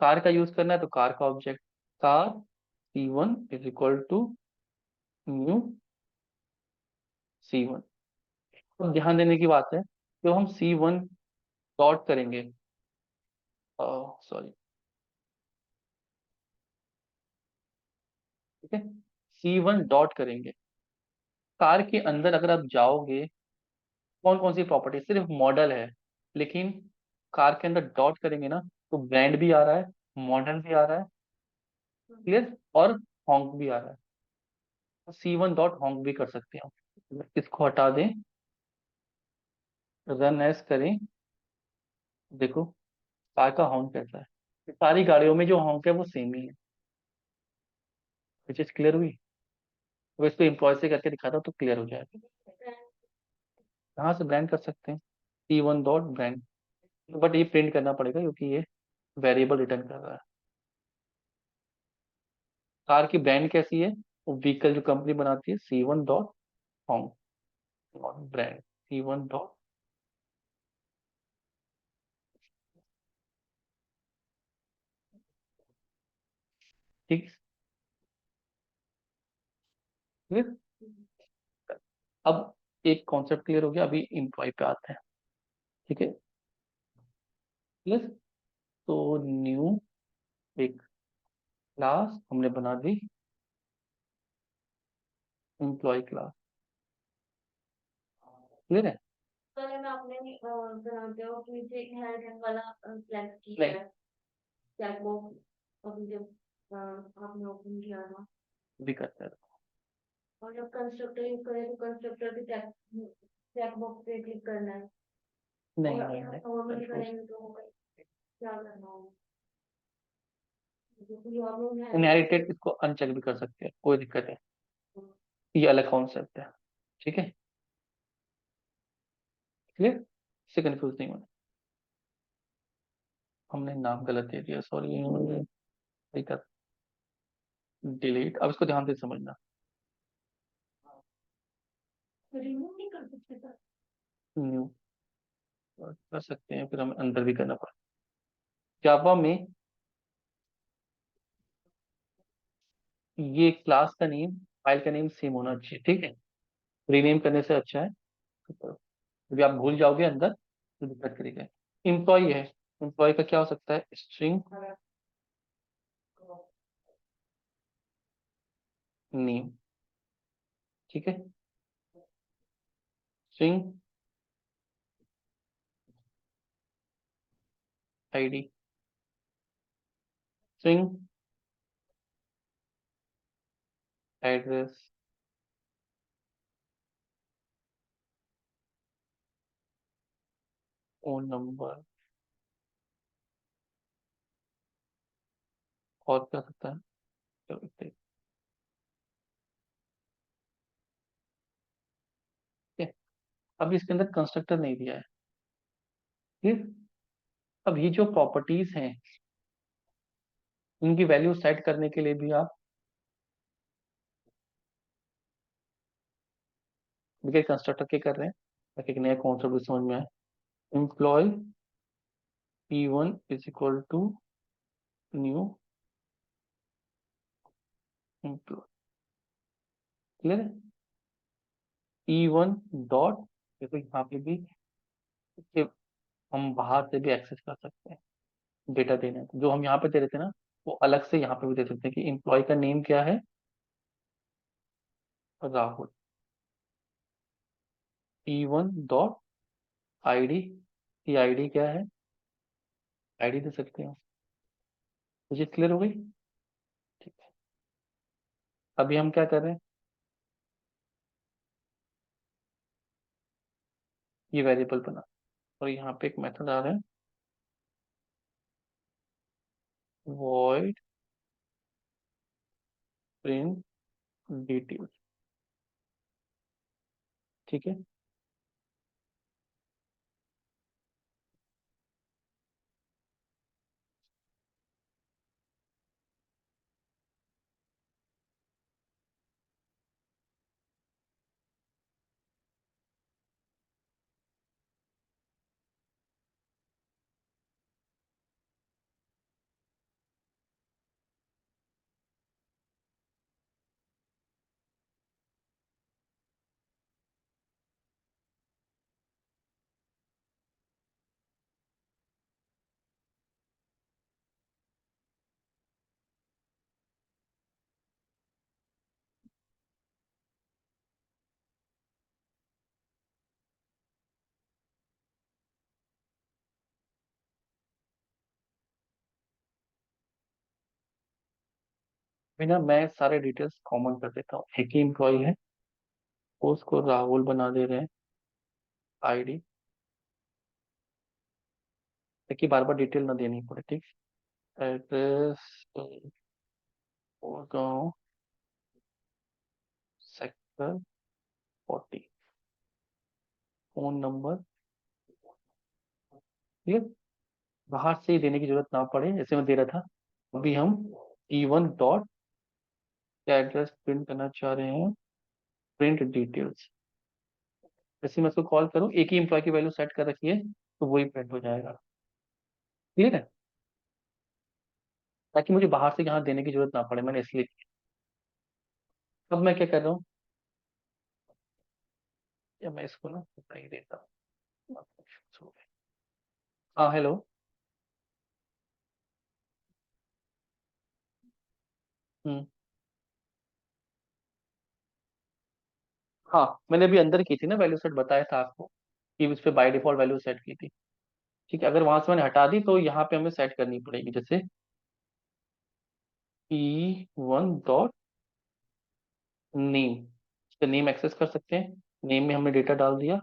कार का यूज करना है तो कार का object, car C1 is equal to new C1। तो ध्यान देने की बात है, जब हम C1 डॉट करेंगे, सॉरी, ठीक है, C1 डॉट करेंगे, कार के अंदर अगर आप जाओगे, कौन कौन सी प्रॉपर्टी, सिर्फ मॉडल है, लेकिन कार के अंदर डॉट करेंगे ना, तो ब्रांड भी आ रहा है, मॉडल भी आ रहा है, क्लियर, और हॉन्क भी आ रहा है। C1 डॉट हॉन्क भी कर सकते हैं हम। इसको हटा दें, रन एस करें, देखो कार का हॉन्क कैसा है। सारी गाड़ियों में जो हॉन्क है वो सेम ही है, विच इज क्लियर हुई। तो इसको एम्प्लॉय से करके दिखाता हूं तो क्लियर हो जाएगा। कहाँ से ब्रांड कर सकते हैं, C1 डॉट ब्रांड, बट ये प्रिंट करना पड़ेगा क्योंकि ये वेरिएबल रिटर्न कर रहा है। कार की ब्रांड कैसी है, वो व्हीकल जो कंपनी बनाती है, C1 dot हॉन्क, not brand, C1 dot, ठीक है। अब एक कॉन्सेप्ट क्लियर हो गया, अभी एम्प्लॉय पे आते हैं, ठीक है, क्लियर। तो न्यू एक क्लास हमने बना दी, एम्प्लॉय क्लास, क्लियर है।
पहले मैं अपने बनाते हो कि नीचे एक हेड वाला सेलेक्ट किया
नहीं,
है, चेक बॉक्स अभी जब आपने ओपन किया था,
भी करते हैं।
और जब कंस्ट्रक्टर यूज करें तो कंस्ट्रक्टर के चेक चेक बॉक्स पे क्लिक करना है,
नहीं
और
नहीं
अगर
नहीं,
नॉर्मली
कंफ्यूज,
करेंगे तो क्या करना होगा, क्योंकि और लोग हैं
इनहेरिटेड इसको अनचेक भी कर सकते हैं, कोई दिक्कत है, ये अलग कॉन्सेप्ट है, ठीक है, क्लियर, इससे कंफ्यूज नहीं होना। हमने नाम गलत दे दिया, सॉरी, कर डिलीट, अब इसको ध्यान से समझना।
रिमूव नहीं कर सकते सर।
न्यू कर सकते हैं, फिर हमें अंदर भी करना पड़ेगा। जावा में ये क्लास का नेम, फाइल का नेम सेम होना चाहिए, ठीक है, रीनेम करने से अच्छा है। तो अभी आप भूल जाओगे अंदर तो दिक्कत करेगा। एम्प्लॉय है, एम्प्लॉय का क्या हो सकता है, स्ट्रिंग नेम, ठीक है, string ID, string address, phone number, और क्या सकता है, चलो ठीक है। अब इसके अंदर कंस्ट्रक्टर नहीं दिया है, ठीक। अब ये जो प्रॉपर्टीज हैं, इनकी वैल्यू सेट करने के लिए भी आप बगैर कंस्ट्रक्टर के कर रहे हैं, ताकि एक नया कॉन्सेप्ट भी समझ में आए। Employee P1 is equal to new employee, clear है। P1 डॉट, देखो यहाँ पे भी कि हम बाहर से भी एक्सेस कर सकते हैं, डेटा देना है तो जो हम यहाँ पे दे रहे थे ना, वो अलग से यहाँ पे भी दे सकते हैं कि एम्प्लॉय का नेम क्या है, राहुल, P1 डॉट आईडी, की आईडी क्या है, आईडी दे सकते हैं। मुझे क्लियर हो गई, ठीक है। अभी हम क्या कर रहे हैं, ये वेरिएबल बना, और यहाँ पे एक मेथड आ रहा है, वॉइड प्रिंट डिटेल। ठीक है। बिना मैं सारे डिटेल्स कॉमन कर देता हूँ, एक ही एम्प्लॉय है, उसको राहुल बना दे रहे हैं, आईडी, ताकि बार बार डिटेल ना देनी पड़े। ठीक। एड्रेस, गाँव, सेक्टर 40, फोन नंबर। ठीक है। बाहर से ही देने की जरूरत ना पड़े, जैसे मैं दे रहा था। अभी हम E1 डॉट क्या एड्रेस प्रिंट करना चाह रहे हैं, प्रिंट डिटेल्स। जैसे मैं उसको कॉल करूँ, एक ही एम्प्लॉय की वैल्यू सेट कर रखी है, तो वही प्रिंट हो जाएगा। क्लियर है, ताकि मुझे बाहर से यहाँ देने की जरूरत ना पड़े, मैंने इसलिए किया। अब मैं क्या कर रहा हूँ, या मैं इसको ना उतना ही देता हूँ। हाँ हेलो। हम्म। हाँ मैंने अभी अंदर की थी ना वैल्यू सेट, बताया था आपको कि उस पर बाय डिफॉल्ट वैल्यू सेट की थी। ठीक है, अगर वहां से मैंने हटा दी तो यहाँ पे हमें सेट करनी पड़ेगी, जैसे E1 dot name, name access कर सकते हैं। नेम में हमने डेटा डाल दिया,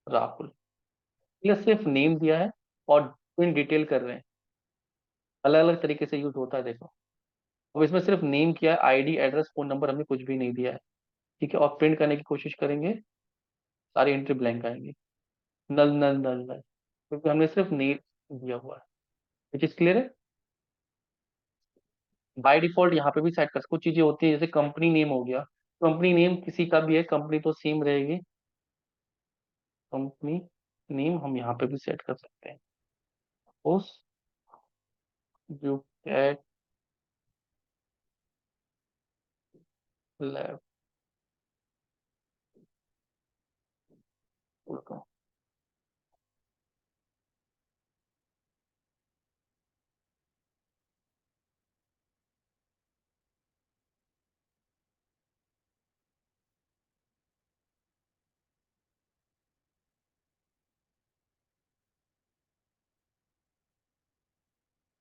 राहुल। ये सिर्फ नेम दिया है, और प्रिंट डिटेल कर रहे हैं, अलग अलग तरीके से यूज होता है, देखो। अब इसमें सिर्फ नेम किया है, आईडी एड्रेस फोन नंबर हमने कुछ भी नहीं दिया है। ठीक है, और प्रिंट करने की कोशिश करेंगे, सारी एंट्री ब्लैंक आएंगी, नल नल नल नल, क्योंकि हमने सिर्फ नेम दिया हुआ है। ये चीज क्लियर है। बाय डिफॉल्ट यहाँ पे भी सेट कर, कुछ चीजें होती है, जैसे कंपनी नेम हो गया, कंपनी नेम किसी का भी है, कंपनी तो सेम रहेगी, कंपनी नेम हम यहाँ पे भी सेट कर सकते हैं, उस जो कैट लैब।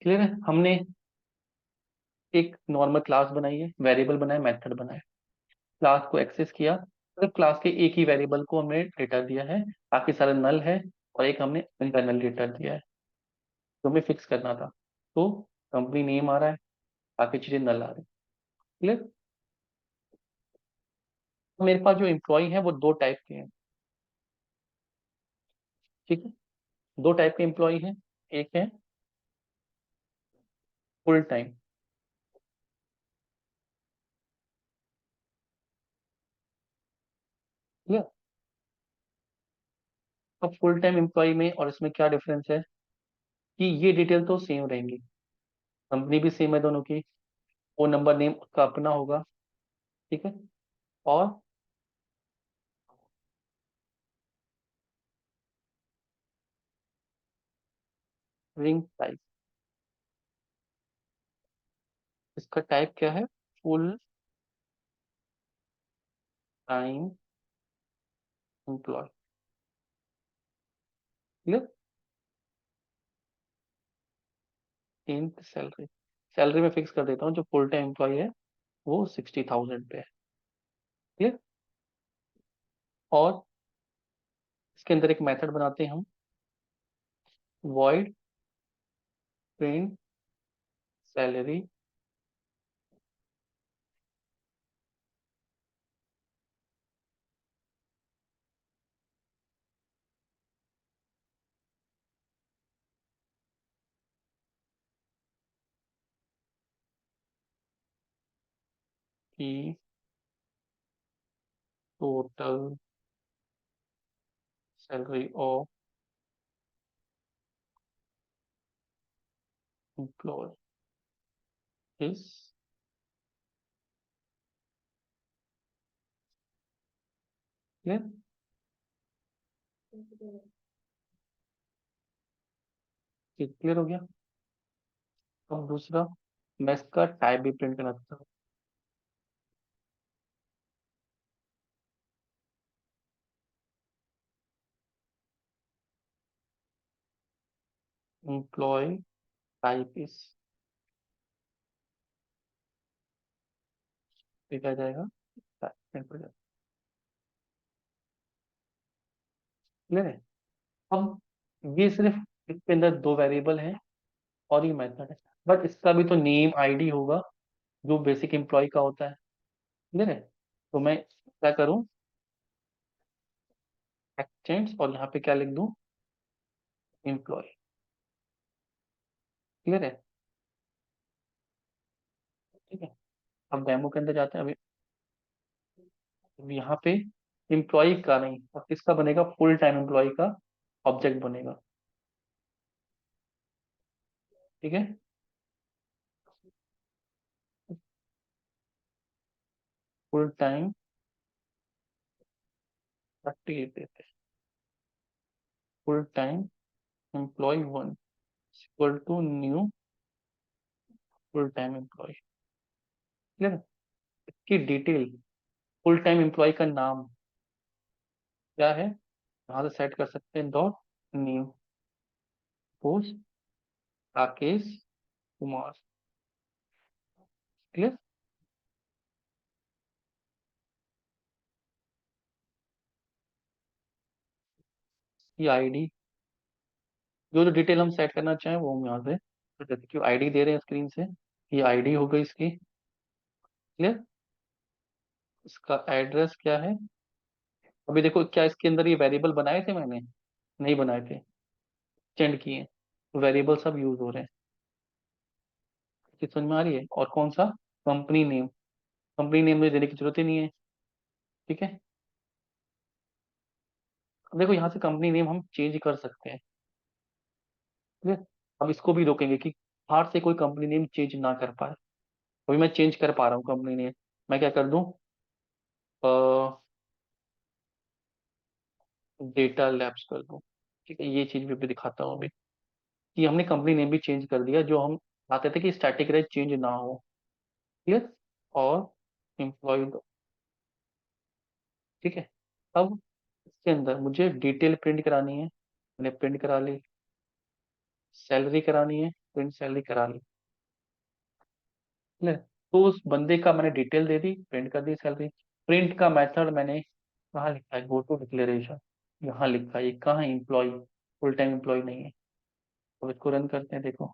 क्लियर है, हमने एक नॉर्मल क्लास बनाई है, वेरिएबल बनाए, मेथड बनाए, क्लास को एक्सेस किया, सिर्फ क्लास के एक ही वेरिएबल को हमने डेटा दिया है, बाकी सारा नल है, और एक हमने इंटरनल डेटा दिया है, जो हमें फिक्स करना था। तो कंपनी नेम आ रहा है, बाकी चीजें नल आ रही है। क्लियर। मेरे पास जो एम्प्लॉय है वो दो टाइप के हैं। ठीक है, दो टाइप के एम्प्लॉय हैं, एक है फुल टाइम। क्लियर। अब फुल टाइम एम्प्लॉय में और इसमें क्या डिफरेंस है, कि ये डिटेल तो सेम रहेंगी, कंपनी भी सेम है दोनों की, फोन नंबर नेम उसका अपना होगा। ठीक है, और रिंग टाइप, इसका टाइप क्या है, full time employee. Clear. In salary, salary में फिक्स कर देता हूँ, जो फुल टाइम एम्प्लॉय है वो 60,000 पे है। क्लियर। और इसके अंदर एक मेथड बनाते हैं हम, वॉइड प्रिंट सैलरी की total salary of employee is. Clear. Clear हो गया। अब दूसरा, मैं इसका टाइप भी प्रिंट करना चाहता हूँ। एम्प्लॉय टाइप इज, ठीक आ जाएगा, प्रिंट हो जाएगा। क्लियर है। अब ये सिर्फ इसके अंदर दो वेरिएबल हैं और ये मेथड है, बट इसका भी तो नेम आईडी होगा जो बेसिक एम्प्लॉय का होता है। क्लियर है। तो मैं क्या करूँ, एक्सचेंज और यहाँ पे क्या लिख दूँ, एम्प्लॉय। क्लियर है। ठीक है। अब डेमो के अंदर जाते हैं। अब यहाँ पे एम्प्लॉय का नहीं, अब किसका बनेगा, फुल टाइम एम्प्लॉय का ऑब्जेक्ट बनेगा। ठीक है। फुल टाइम 38 देते हैं। Full time employee one equal to new full time employee. Clear है। इसकी डिटेल, फुल टाइम एम्प्लॉय का नाम क्या है, यहाँ से सेट कर सकते हैं, dot name, post Rakesh Kumar. Clear. ये आईडी, जो जो डिटेल हम सेट करना चाहें वो हम यहाँ से, तो जैसे कि आईडी दे रहे हैं स्क्रीन से, ये आईडी हो गई इसकी। क्लियर। इसका एड्रेस क्या है, अभी देखो क्या इसके अंदर ये वेरिएबल बनाए थे मैंने, नहीं बनाए थे, चेंड किए, तो वेरिएबल सब यूज हो रहे हैं। ये समझ में आ रही है। और कौन सा, कंपनी नेम, कंपनी नेम मुझे देने की जरूरत ही नहीं है। ठीक है। अब देखो यहाँ से कंपनी नेम हम चेंज कर सकते हैं। ठीक है। अब इसको भी रोकेंगे कि बाहर से कोई कंपनी नेम चेंज ना कर पाए। अभी मैं चेंज कर पा रहा हूँ कंपनी नेम, मैं क्या कर दूं, डेटा लैब्स कर दूं। ठीक है, ये चीज भी दिखाता हूँ अभी, कि हमने कंपनी नेम भी चेंज कर दिया, जो हम चाहते थे कि स्टैटिक रहे, चेंज ना हो। क्लियर। और एम्प्लॉय, ठीक है। अब इसके अंदर मुझे डिटेल प्रिंट करानी है, मैंने प्रिंट करा ली। सैलरी करानी है, प्रिंट सैलरी करा ली। ठीक है। तो उस बंदे का मैंने डिटेल दे दी, प्रिंट कर दी सैलरी। प्रिंट का मेथड मैंने कहाँ लिखा है, गो टू डिक्लेरेशन, यहाँ लिखा है। ये कहाँ है, एम्प्लॉय, फुल टाइम एम्प्लॉय नहीं है। तो इसको रन करते हैं, देखो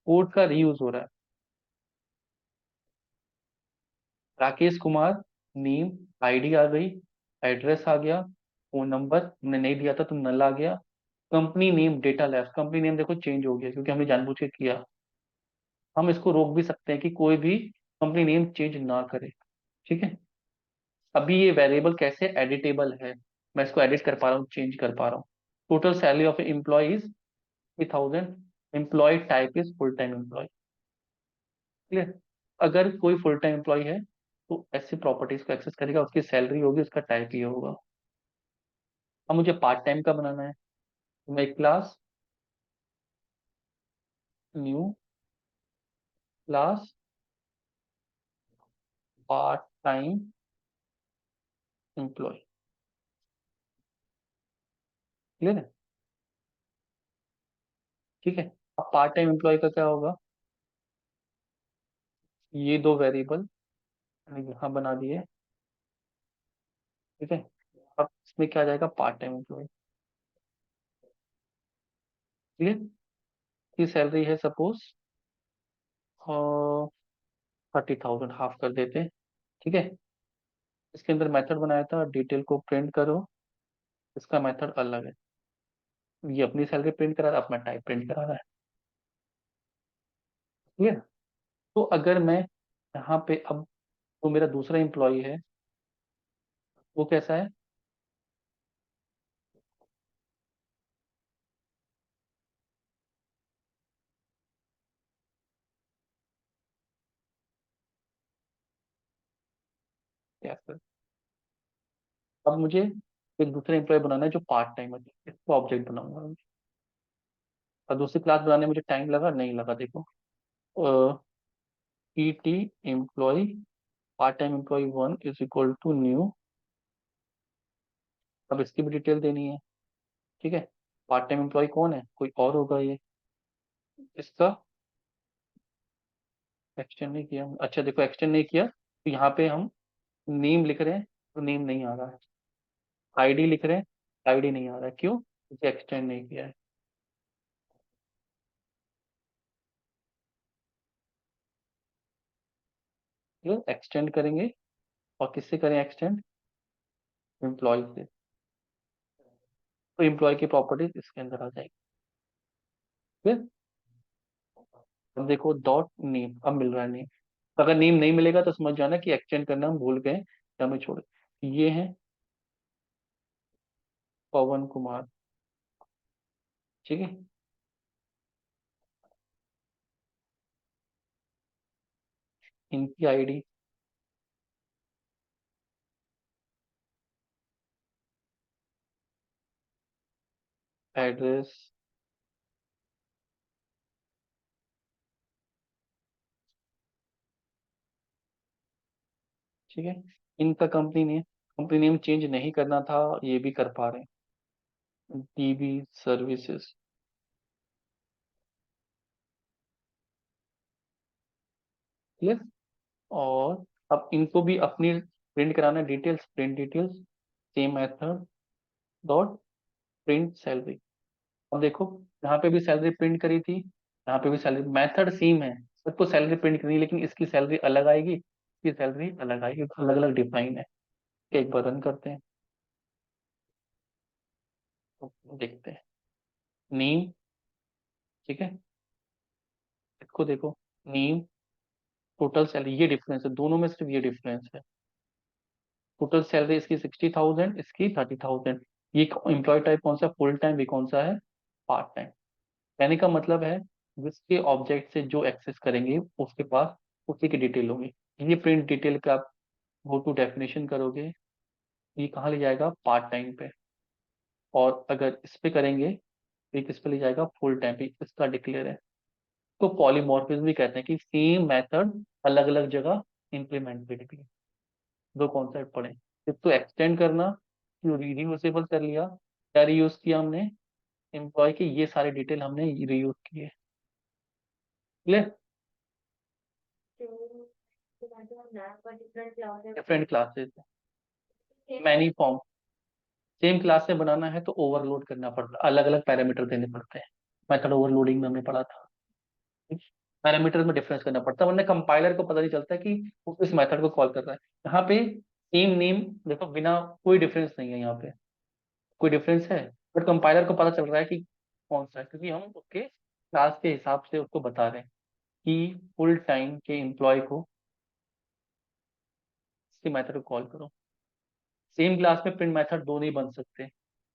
कोड का रीयूज हो रहा है। राकेश कुमार, नेम, आईडी आ गई, एड्रेस आ गया, फोन नंबर हमने नहीं दिया था तो नल आ गया। Company name data labs, company name देखो चेंज हो गया क्योंकि हमने जानबूझ के किया। हम इसको रोक भी सकते हैं कि कोई भी कंपनी नेम चेंज ना करे। ठीक है। अभी ये वेरिएबल कैसे एडिटेबल है, मैं इसको एडिट कर पा रहा हूँ, चेंज कर पा रहा हूँ। Total salary of employee is 3,000, employee type is full time employee. Clear. अगर कोई फुल टाइम एम्प्लॉय है तो ऐसे प्रॉपर्टीज को एक्सेस करेगा, उसकी सैलरी होगी, उसका टाइप ये होगा। अब मुझे पार्ट टाइम का बनाना है, तो मैं class, new class, part time employee. Clear है। ठीक है। अब पार्ट टाइम एम्प्लॉय का क्या होगा, ये दो वेरिएबल यहाँ बना दिए। ठीक है। अब इसमें क्या आ जाएगा, पार्ट टाइम एम्प्लॉय। ठीक है। की सैलरी है सपोज 30,000, हाफ कर देते हैं। ठीक है। इसके अंदर मेथड बनाया था, डिटेल को प्रिंट करो, इसका मेथड अलग है। ये अपनी सैलरी प्रिंट करा रहा है, अपना टाइप प्रिंट करा रहा है। ठीक है। तो अगर मैं यहाँ पे अब, तो मेरा दूसरा एम्प्लॉय है, वो कैसा है? कैसा? अब मुझे एक दूसरा एम्प्लॉय बनाना है जो पार्ट टाइम है, इसको ऑब्जेक्ट बनाऊंगा मैं। और दूसरी क्लास बनाने में मुझे टाइम लगा नहीं लगा, देखो। P T employee, part time employee 1 is equal to new. अब इसकी भी डिटेल देनी है। ठीक है। पार्ट टाइम एम्प्लॉय कौन है, कोई और होगा ये। इसका एक्सटेंड नहीं किया, अच्छा देखो एक्सटेंड नहीं किया तो यहाँ पे हम नेम लिख रहे हैं तो नेम नहीं आ रहा है। आईडी लिख रहे हैं, आईडी नहीं आ रहा है, क्यों? क्योंकि एक्सटेंड नहीं किया है। ठीक है, एक्सटेंड करेंगे। और किससे करें एक्सटेंड? एम्प्लॉय से। तो एम्प्लॉय की प्रॉपर्टीज इसके अंदर आ जाएगी। ठीक है। अब देखो डॉट नेम, अब मिल रहा है नेम। अगर नेम नहीं मिलेगा तो समझ जाना कि एक्सटेंड करना हम भूल गए या हमें छोड़, ये है पवन कुमार। ठीक है। इनकी आईडी, एड्रेस, ठीक है। इनका कंपनी नेम चेंज नहीं करना था, ये भी कर पा रहे हैं, डीबी सर्विसेज। क्लियर। और अब इनको भी अपनी प्रिंट कराना, details, print details, same method, dot print salary. अब देखो, यहाँ पे भी सैलरी प्रिंट करी थी, यहाँ पे भी सैलरी, मेथड सेम है, सबको सैलरी प्रिंट करी, लेकिन इसकी सैलरी अलग आएगी, इसकी सैलरी अलग आएगी, अलग अलग डिफाइन है। एक बार रन करते हैं तो देखते हैं। नेम, ठीक है, इसको देखो, नेम, टोटल सैलरी, ये डिफरेंस है दोनों में, सिर्फ ये डिफरेंस है। टोटल सैलरी इसकी 60,000, इसकी 30,000। ये एम्प्लॉय टाइप कौन सा, फुल टाइम, ये कौन सा है, पार्ट टाइम। कहने का मतलब है, जिसके ऑब्जेक्ट से जो एक्सेस करेंगे उसके पास उसी की डिटेल होगी। ये प्रिंट डिटेल का आप गो टू डेफिनेशन करोगे, ये कहाँ ले जाएगा, पार्ट टाइम पे। और अगर इस पे करेंगे तो ये किस पे ले जाएगा, फुल टाइम पे, इसका डिक्लेयर है। तो पॉलीमॉर्फिज्म भी कहते हैं कि सेम मेथड अलग अलग जगह इंप्लीमेंटेड भी है। दो कॉन्सेप्ट पढ़े, एक तो एक्सटेंड करना, रियूजेबल कर लिया, क्या रीयूज किया हमने, एम्प्लॉय की ये सारी डिटेल हमने रीयूज की है। Clear.
Different classes
different classes, many form. Same class से बनाना है तो ओवरलोड करना पड़ता है, अलग अलग पैरामीटर देने पड़ते हैं। मेथड ओवरलोडिंग में हमने पढ़ा था। पैरामीटर में डिफरेंस करना पड़ता है, वरना कंपाइलर को पता नहीं चलता कि वो किस मेथड को कॉल कर रहा है। यहाँ पे सेम नेम, देखो बिना कोई डिफरेंस नहीं है यहाँ पे, कोई डिफरेंस है, बट कंपाइलर को पता चल रहा है कि कौन सा है, क्योंकि हम उसके क्लास के हिसाब से उसको बता रहे हैं कि फुल टाइम के एम्प्लॉय को इसके मेथड को कॉल करो। सेम क्लास में प्रिंट मेथड दो नहीं बन सकते,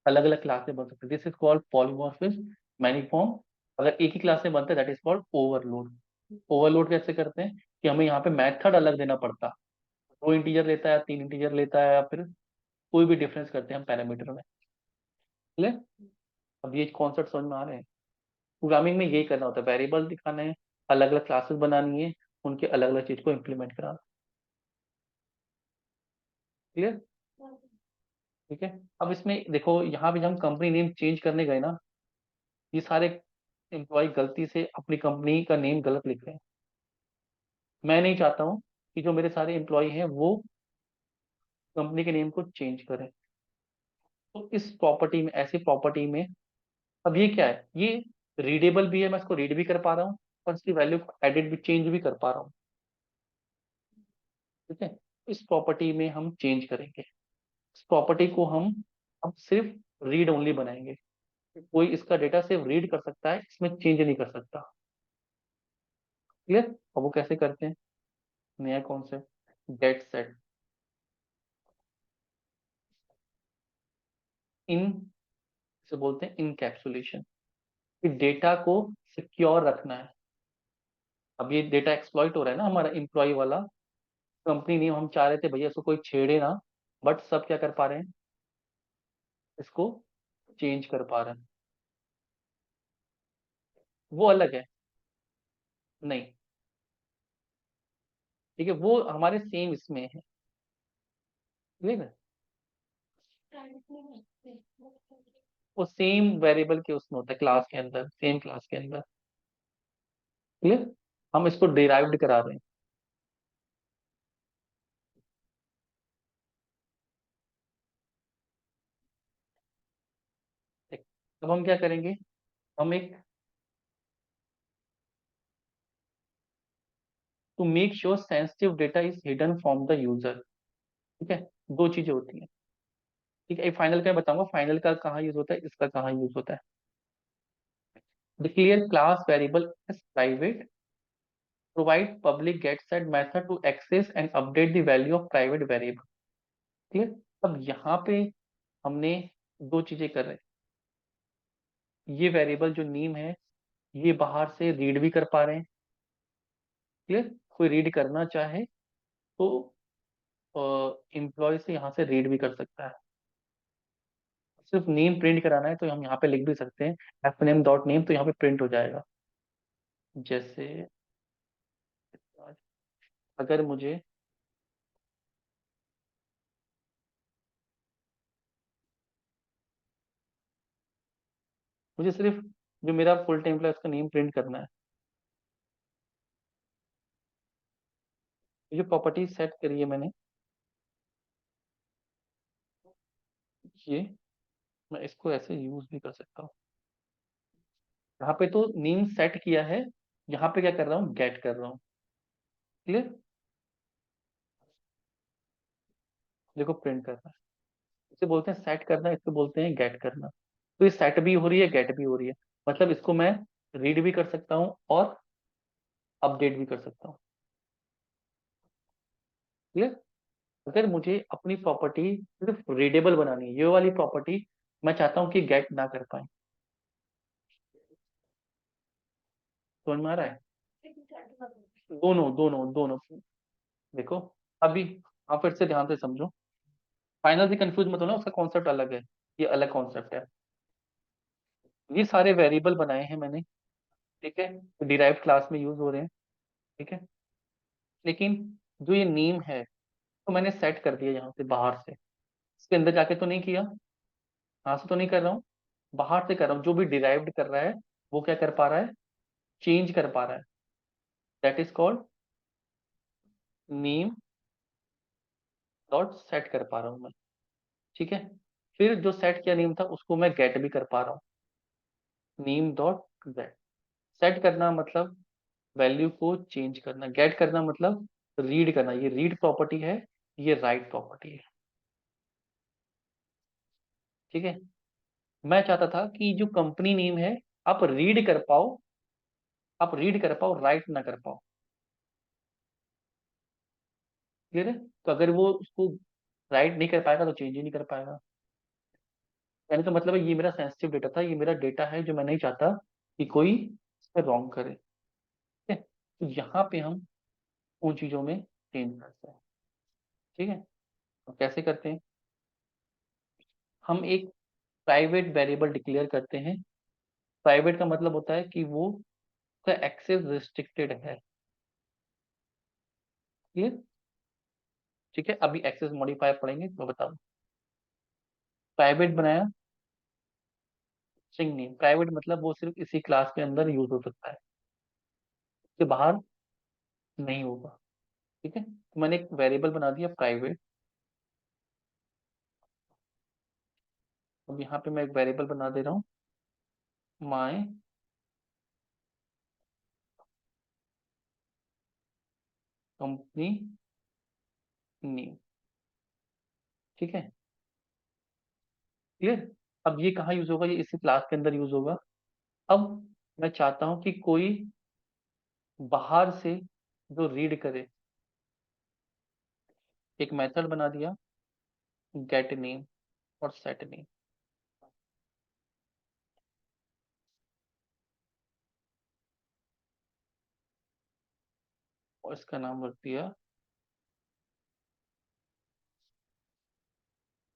अलग अलग क्लास में बन सकते, दिस इज कॉल्ड पॉलीमॉर्फिज्म, मैनीफॉर्म। अगर एक ही क्लास में बनता है that is called overload. Overload कैसे करते हैं कि हमें यहाँ पे मेथड अलग देना पड़ता, दो इंटीजर लेता है, तीन इंटीजर लेता है, या फिर कोई भी डिफरेंस करते हैं हम पैरामीटर में। क्लियर। अब ये कॉन्सेप्ट समझ में आ रहे हैं। प्रोग्रामिंग में यही करना होता है, वेरिएबल दिखाना है, अलग अलग क्लासेस बनानी है, उनके अलग अलग चीज को इम्प्लीमेंट कराना। क्लियर। ठीक है। अब इसमें देखो, यहाँ पे जब हम कंपनी नेम चेंज करने गए ना, ये सारे एम्प्लॉय गलती से अपनी कंपनी का नेम गलत लिख रहे हैं। मैं नहीं चाहता हूँ कि जो मेरे सारे एम्प्लॉय हैं वो कंपनी के नेम को चेंज करें। तो इस प्रॉपर्टी में, ऐसी प्रॉपर्टी में, अब ये क्या है, ये रीडेबल भी है, मैं इसको रीड भी कर पा रहा हूँ और इसकी वैल्यू को एडिट भी, चेंज भी कर पा रहा हूँ। ठीक है, इस प्रॉपर्टी में हम चेंज करेंगे। इस प्रॉपर्टी को हम अब सिर्फ रीड ओनली बनाएंगे। कोई इसका डेटा सिर्फ रीड कर सकता है, इसमें चेंज नहीं कर सकता। क्लियर? अब वो कैसे करते हैं, नया कॉन्सेप्ट, गेट सेट इन, से बोलते हैं इनकैप्सुलेशन, कि डेटा को सिक्योर रखना है। अब ये डेटा एक्सप्लॉइट हो रहा है ना हमारा एम्प्लॉय वाला, कंपनी नेम हम चाह रहे थे भैया इसको कोई छेड़े ना, बट सब क्या कर पा रहे हैं, इसको चेंज कर पा रहे हैं। वो अलग है। नहीं, ठीक है, वो हमारे सेम इसमें है। ठीक है, वो सेम वेरिएबल के उसमें होता है, क्लास के अंदर, सेम क्लास के अंदर। क्लियर? हम इसको डिराइव्ड करा रहे हैं। अब हम क्या करेंगे, हम एक, to make sure sensitive data is hidden from the user. ठीक है, दो चीजें होती हैं। ठीक है, एक फाइनल का बताऊंगा, फाइनल का कहाँ यूज होता है, इसका कहाँ यूज होता है। Declare class variable as private, provide public get set method to access and update the value of private variable. Clear? अब यहाँ पे हमने दो चीजें कर रहे हैं। ये वेरिएबल जो नेम है, ये बाहर से रीड भी कर पा रहे हैं। क्लियर? कोई रीड करना चाहे तो एम्प्लॉय से यहाँ से रीड भी कर सकता है। सिर्फ नेम प्रिंट कराना है तो हम यहाँ पे लिख भी सकते हैं एफ नेम डॉट नेम, तो यहाँ पे प्रिंट हो जाएगा। जैसे अगर मुझे सिर्फ जो मेरा फुल टाइम है उसका नेम प्रिंट करना है, ये जो प्रॉपर्टी सेट करी है मैंने, ये मैं इसको ऐसे यूज भी कर सकता हूँ। यहाँ पे तो नेम सेट किया है, यहाँ पे क्या कर रहा हूँ, गेट कर रहा हूँ। क्लियर? देखो प्रिंट करना है, इसे बोलते हैं सेट करना, इसको बोलते हैं गेट करना। तो ये सेट भी हो रही है, गेट भी हो रही है, मतलब इसको मैं रीड भी कर सकता हूँ और अपडेट भी कर सकता हूँ। क्लियर? अगर मुझे अपनी प्रॉपर्टी सिर्फ रीडेबल बनानी है, ये वाली प्रॉपर्टी मैं चाहता हूँ कि गेट ना कर पाए। समझ में आ रहा है? दोनों दोनों दोनों। देखो अभी, आप फिर से ध्यान से समझो, फाइनल से कंफ्यूज मत होना, उसका कॉन्सेप्ट अलग है, ये अलग कॉन्सेप्ट है। ये सारे वेरिएबल बनाए हैं मैंने, ठीक है, डिराइव्ड क्लास में यूज हो रहे हैं। ठीक है, लेकिन जो ये नेम है तो मैंने सेट कर दिया यहाँ से बाहर से, इसके अंदर जाके तो नहीं किया, यहाँ से तो नहीं कर रहा हूँ, बाहर से कर रहा हूँ। जो भी डिराइव्ड कर रहा है वो क्या कर पा रहा है, चेंज कर पा रहा है। That is called name dot set कर पा रहा हूँ मैं। ठीक है, फिर जो सेट किया नेम था उसको मैं गेट भी कर पा रहा हूँ, नेम डॉट गेट। सेट करना मतलब वैल्यू को चेंज करना, गेट करना मतलब रीड करना, ये रीड प्रॉपर्टी है, ये राइट प्रॉपर्टी है। ठीक है, मैं चाहता था कि जो कंपनी नेम है आप रीड कर पाओ, आप रीड कर पाओ, राइट ना कर पाओ। क्लियर है? तो अगर वो उसको राइट नहीं कर पाएगा तो चेंज ही नहीं कर पाएगा। यानी तो मतलब है ये मेरा सेंसिटिव डेटा था, ये मेरा डेटा है जो मैं नहीं चाहता कि कोई इस पर रॉन्ग करे। ठीक है, तो यहाँ पे हम उन चीजों में चेंज करते हैं। ठीक है, तो कैसे करते हैं, हम एक प्राइवेट वेरिएबल डिक्लेयर करते हैं। प्राइवेट का मतलब होता है कि वो का एक्सेस रिस्ट्रिक्टेड है। क्लियर? ठीक है, अभी एक्सेस मॉडिफायर पढ़ेंगे तो बताऊँ। प्राइवेट बनाया, स्ट्रिंग नेम, प्राइवेट मतलब वो सिर्फ इसी क्लास के अंदर यूज हो सकता है, उसके बाहर नहीं होगा। ठीक है, तो मैंने एक वेरिएबल बना दिया प्राइवेट। अब यहाँ पे मैं एक वेरिएबल बना दे रहा हूँ, माई कंपनी नेम। ठीक है, क्लियर। अब ये कहाँ यूज होगा, ये इसी क्लास के अंदर यूज होगा। अब मैं चाहता हूँ कि कोई बाहर से जो रीड करे, एक मेथड बना दिया, गेट नेम और सेट नेम। और इसका नाम रख दिया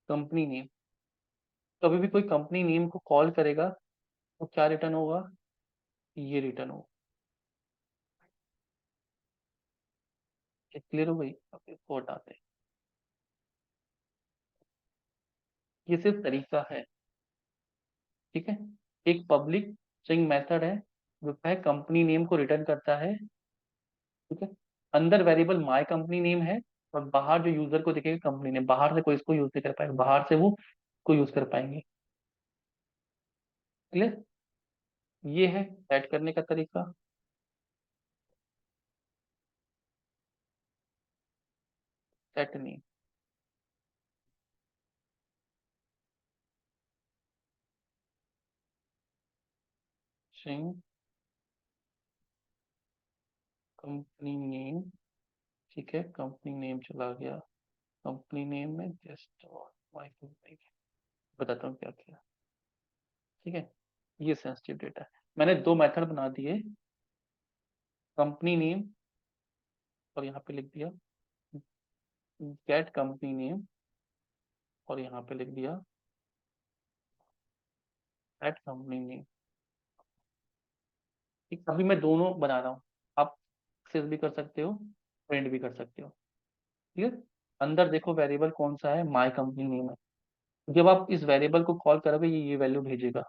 कंपनी नेम। कभी भी कोई कंपनी नेम को कॉल करेगा तो क्या रिटर्न होगा, ये रिटर्न होगा। क्लियर हो गई। अब इसको हटाते हैं। ये सिर्फ तरीका है। ठीक है, एक पब्लिक स्ट्रिंग मेथड है जो क्या है, कंपनी नेम को रिटर्न करता है। ठीक है, अंदर वेरिएबल माय कंपनी नेम है, और बाहर जो यूजर को दिखेगा कंपनी नेम, बाहर से कोई इसको यूज नहीं कर पाएगा, बाहर से वो को यूज कर पाएंगे। क्लियर। ये है ऐड करने का तरीका। Set name, string company name. ठीक है, कंपनी नेम चला गया, कंपनी नेम में जस्ट माय कंपनी, बताता हूँ क्या किया। ठीक है, ये सेंसिटिव डेटा है। मैंने दो मेथड बना दिए, कंपनी नेम और यहाँ पे लिख दिया गेट कंपनी नेम, और यहाँ पे लिख दिया एट कंपनी नेम। ठीक, अभी मैं दोनों बना रहा हूँ, आप एक्सेस भी कर सकते हो, प्रिंट भी कर सकते हो। क्लियर। अंदर देखो वेरिएबल कौन सा है, माय कंपनी नेम है। जब आप इस वेरिएबल को कॉल करोगे ये वैल्यू भेजेगा।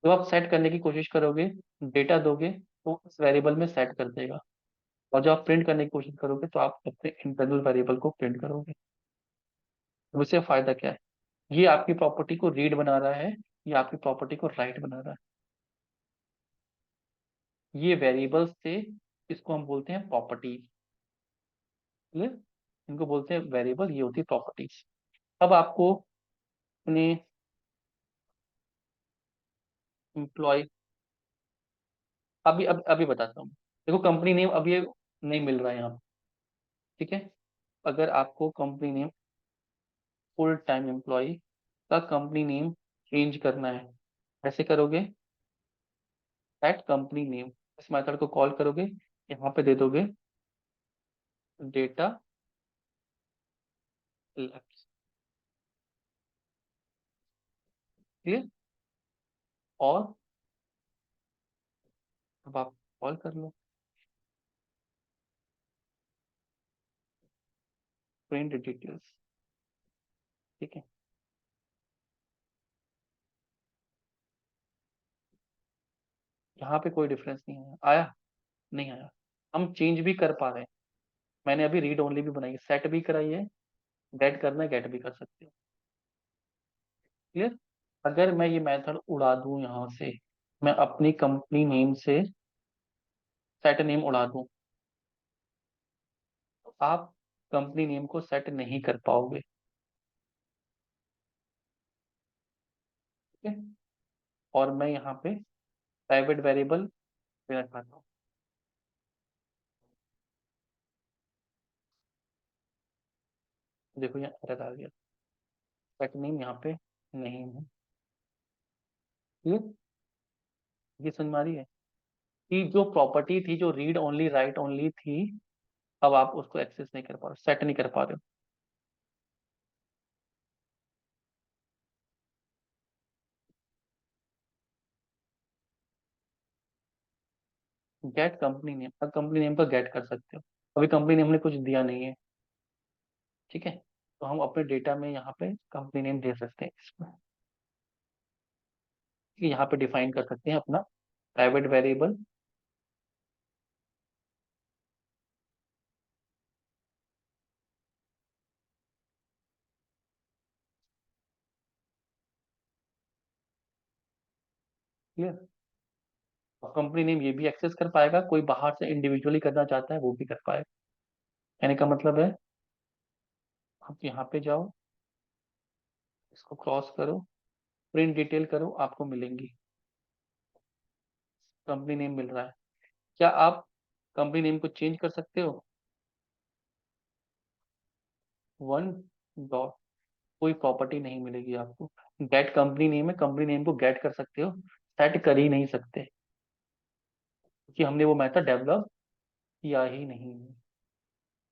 जब आप सेट करने की कोशिश करोगे, डेटा दोगे तो इस वेरिएबल में सेट कर देगा। और जब आप प्रिंट करने की कोशिश करोगे तो आप अपने इंटरनल वेरिएबल को प्रिंट करोगे। तो इससे फायदा क्या है, ये आपकी प्रॉपर्टी को रीड बना रहा है, ये आपकी प्रॉपर्टी को राइट बना रहा है। ये वेरिएबल्स थे, इसको हम बोलते हैं प्रॉपर्टी। क्लियर। इनको बोलते हैं वेरिएबल, ये होती है प्रॉपर्टीज। अब आपको अपने एम्प्लॉय, अभी बताता हूँ। देखो कंपनी नेम अब ये नहीं मिल रहा है यहाँ पे। ठीक है, अगर आपको company name full time employee का कंपनी नेम चेंज करना है, ऐसे करोगे एट कंपनी नेम, इस मेथड को कॉल करोगे, यहाँ पे दे दोगे डेटा लेफ्ट। क्लियर। और अब आप कॉल कर लो, प्रिंट डिटेल्स। ठीक है, यहाँ पे कोई डिफरेंस नहीं आया, आया नहीं आया। हम चेंज भी कर पा रहे हैं। मैंने अभी रीड ओनली भी बनाई है, सेट भी कराई है, गेट करना है गेट भी कर सकते हो। क्लियर। अगर मैं ये मेथड उड़ा दूं यहाँ से, मैं अपनी कंपनी नेम से सेट नेम उड़ा दूं, तो आप कंपनी नेम को सेट नहीं कर पाओगे। ठीक है, और मैं यहाँ पे प्राइवेट वेरिएबल देना चाहता हूँ। देखो यहाँ एरर आ गया, सेट नेम यहाँ पे नहीं है। ये समझ में आ रही है कि जो प्रॉपर्टी थी, जो रीड ओनली राइट ओनली थी, अब आप उसको एक्सेस नहीं कर पा रहे, सेट नहीं कर पा रहे हो। गेट कंपनी नेम, अब कंपनी नेम का गेट कर सकते हो। अभी कंपनी नेम ने कुछ दिया नहीं है। ठीक है, तो हम अपने डेटा में यहाँ पे कंपनी नेम दे सकते हैं इसमें। कि यहाँ पे डिफाइन कर सकते हैं अपना प्राइवेट वेरिएबल क्लियर। और कंपनी नेम ये भी एक्सेस कर पाएगा, कोई बाहर से इंडिविजुअली करना चाहता है वो भी कर पाएगा। कहने का मतलब है, आप यहाँ पे जाओ, इसको क्रॉस करो, प्रिंट डिटेल करो, आपको मिलेंगी, कंपनी नेम मिल रहा है। क्या आप कंपनी नेम को चेंज कर सकते हो? वन डॉट, कोई प्रॉपर्टी नहीं मिलेगी आपको। गेट कंपनी नेम है, कंपनी नेम को गेट कर सकते हो, सेट कर ही नहीं सकते, क्योंकि हमने वो मेथड डेवलप किया ही नहीं है।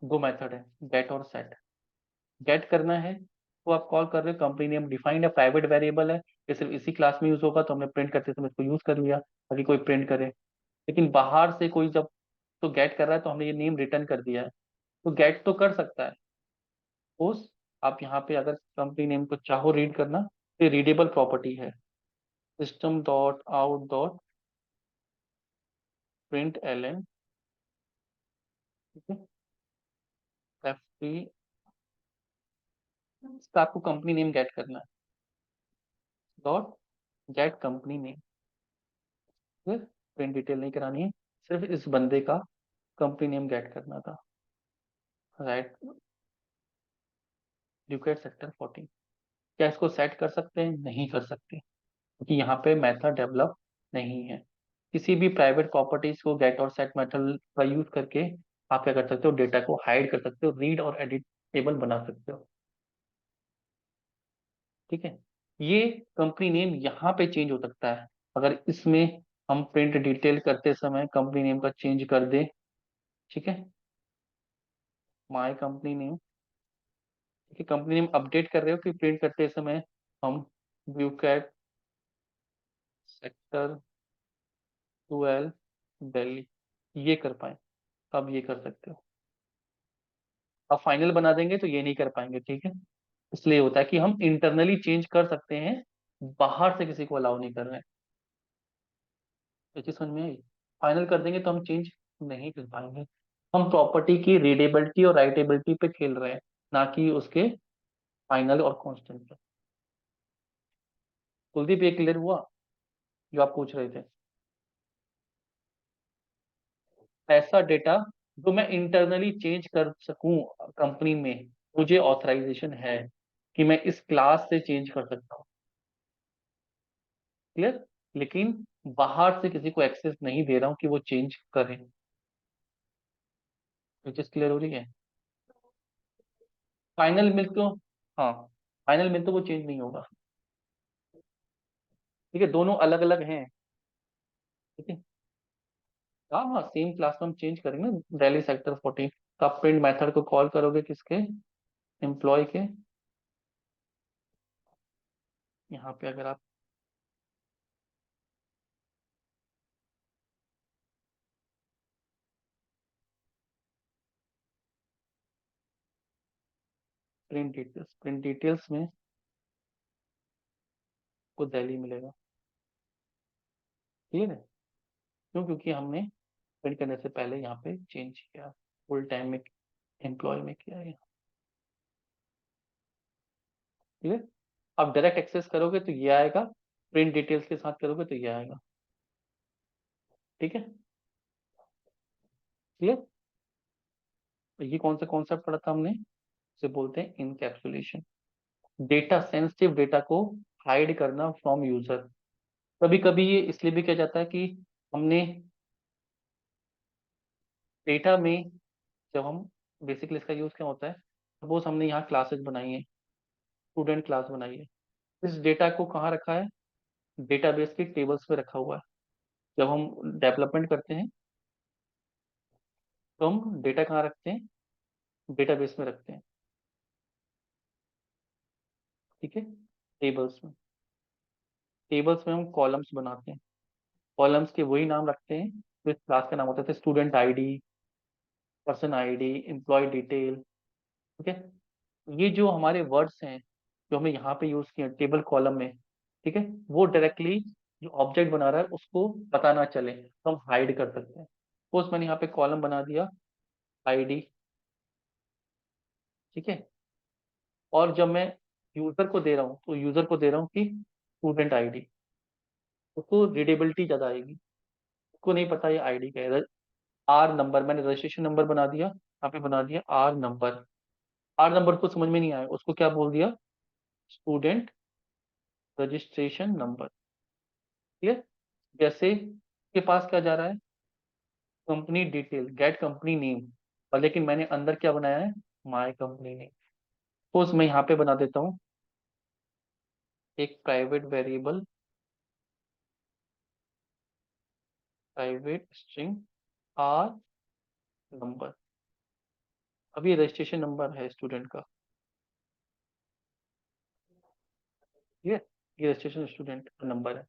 दो मेथड है, गेट और सेट। गेट करना है तो आप कॉल कर रहे हो, कंपनी नेम डिफाइंड है, प्राइवेट वेरिएबल है, ये सिर्फ इसी क्लास में यूज होगा, तो हमने प्रिंट करते समय इसको यूज कर लिया ताकि कोई प्रिंट करे। लेकिन बाहर से कोई जब तो गेट कर रहा है तो हमने ये नेम रिटर्न कर दिया है, तो गेट तो कर सकता है। उस, आप यहाँ पे अगर कंपनी नेम को चाहो रीड करना, तो रीडेबल प्रॉपर्टी है, system dot out dot print L N, ठीक है, एफ टी, आपको कंपनी नेम गेट करना है, डॉट गेट कंपनी नेम, फिर प्रिंट डिटेल नहीं करानी है, सिर्फ इस बंदे का कंपनी नेम गेट करना था, राइट, ड्यूकेट सेक्टर 14। क्या इसको सेट कर सकते हैं? नहीं कर सकते, क्योंकि यहाँ पे मेथड डेवलप नहीं है। किसी भी प्राइवेट प्रॉपर्टीज को गेट और सेट मेथड का यूज करके आप क्या कर सकते हो, डेटा को हाइड कर सकते हो, रीड और एडिट टेबल बना सकते हो, ठीक है। ये कंपनी नेम यहाँ पे चेंज हो सकता है, अगर इसमें हम प्रिंट डिटेल करते समय कंपनी नेम का चेंज कर दे, ठीक है, माय कंपनी नेम, ठीक है, कंपनी नेम अपडेट कर रहे हो कि प्रिंट करते समय हम व्यू कैट सेक्टर 12 दिल्ली ये कर पाए, अब ये कर सकते हो। अब फाइनल बना देंगे तो ये नहीं कर पाएंगे, ठीक है। इसलिए होता है कि हम इंटरनली चेंज कर सकते हैं, बाहर से किसी को अलाउ नहीं कर रहे हैं। ये चीज समझ में आई? फाइनल कर देंगे तो हम चेंज नहीं कर पाएंगे। हम प्रॉपर्टी की रीडेबिलिटी और राइटेबिलिटी पे खेल रहे हैं, ना कि उसके फाइनल और कांस्टेंट पे। कुलदीप, ये क्लियर हुआ जो आप पूछ रहे थे? ऐसा डेटा जो मैं इंटरनली चेंज कर सकूं कंपनी में, मुझे ऑथराइजेशन है कि मैं इस क्लास से चेंज कर सकता हूँ, क्लियर। लेकिन बाहर से किसी को एक्सेस नहीं दे रहा हूँ कि वो चेंज करें। ये चीज क्लियर हो रही है? फाइनल मिल तो, हाँ, फाइनल मिल तो वो चेंज नहीं होगा, ठीक है, दोनों अलग अलग हैं, ठीक है। हाँ हाँ, सेम क्लास में हम चेंज करेंगे ना, दिल्ली सेक्टर 14। तो आप प्रिंट मेथड को कॉल करोगे किसके, एम्प्लॉय के। यहाँ पे अगर आप प्रिंट डिटेल्स में को दिल्ली मिलेगा, ठीक है। क्यों? क्योंकि हमने प्रिंट करने से पहले यहाँ पे चेंज किया, फुल टाइम में एम्प्लॉय में किया है, ठीक है। आप डायरेक्ट एक्सेस करोगे तो ये आएगा, प्रिंट डिटेल्स के साथ करोगे तो ये आएगा, ठीक है, क्लियर। तो ये कौन सा कॉन्सेप्ट पढ़ा था हमने, इसे बोलते हैं इनकैप्सुलेशन, डेटा सेंसिटिव डेटा को हाइड करना फ्रॉम यूजर। कभी कभी ये इसलिए भी किया जाता है कि हमने डेटा में, जब हम बेसिकली इसका यूज क्या होता है, सपोज हमने यहाँ क्लासेस बनाई है, स्टूडेंट क्लास बनाई है, इस डेटा को कहाँ रखा है, डेटाबेस के टेबल्स में रखा हुआ है। जब हम डेवलपमेंट करते हैं तो हम डेटा कहाँ रखते हैं, डेटाबेस में रखते हैं, ठीक है, टेबल्स में। टेबल्स में हम कॉलम्स बनाते हैं, कॉलम्स के वही नाम रखते हैं जो इस क्लास का नाम होता है, student ID, person ID, employee detail, ठीक है। ये जो हमारे वर्ड्स हैं जो हमें यहाँ पे यूज किए टेबल कॉलम में, ठीक है, वो डायरेक्टली जो ऑब्जेक्ट बना रहा है उसको पता ना चले तो हम हाइड कर सकते हैं। सपोज मैंने यहाँ पे कॉलम बना दिया आईडी, ठीक है, और जब मैं यूजर को दे रहा हूँ तो यूजर को दे रहा हूँ कि स्टूडेंट आईडी, उसको रीडेबिलिटी ज्यादा आएगी। उसको नहीं पता ये आईडी क्या है। आर नंबर, मैंने रजिस्ट्रेशन नंबर बना दिया, यहाँ पे बना दिया आर नंबर। आर नंबर को समझ में नहीं आया, उसको क्या बोल दिया, स्टूडेंट रजिस्ट्रेशन नंबर। ठीक है। जैसे के पास क्या जा रहा है, company detail, get company name, और लेकिन मैंने अंदर क्या बनाया है, माय कंपनी नेम। सपोज मैं यहाँ पे बना देता हूँ एक private variable, private string R number. अब ये रजिस्ट्रेशन नंबर है स्टूडेंट का, ठीक है, ये रजिस्ट्रेशन स्टूडेंट का नंबर है।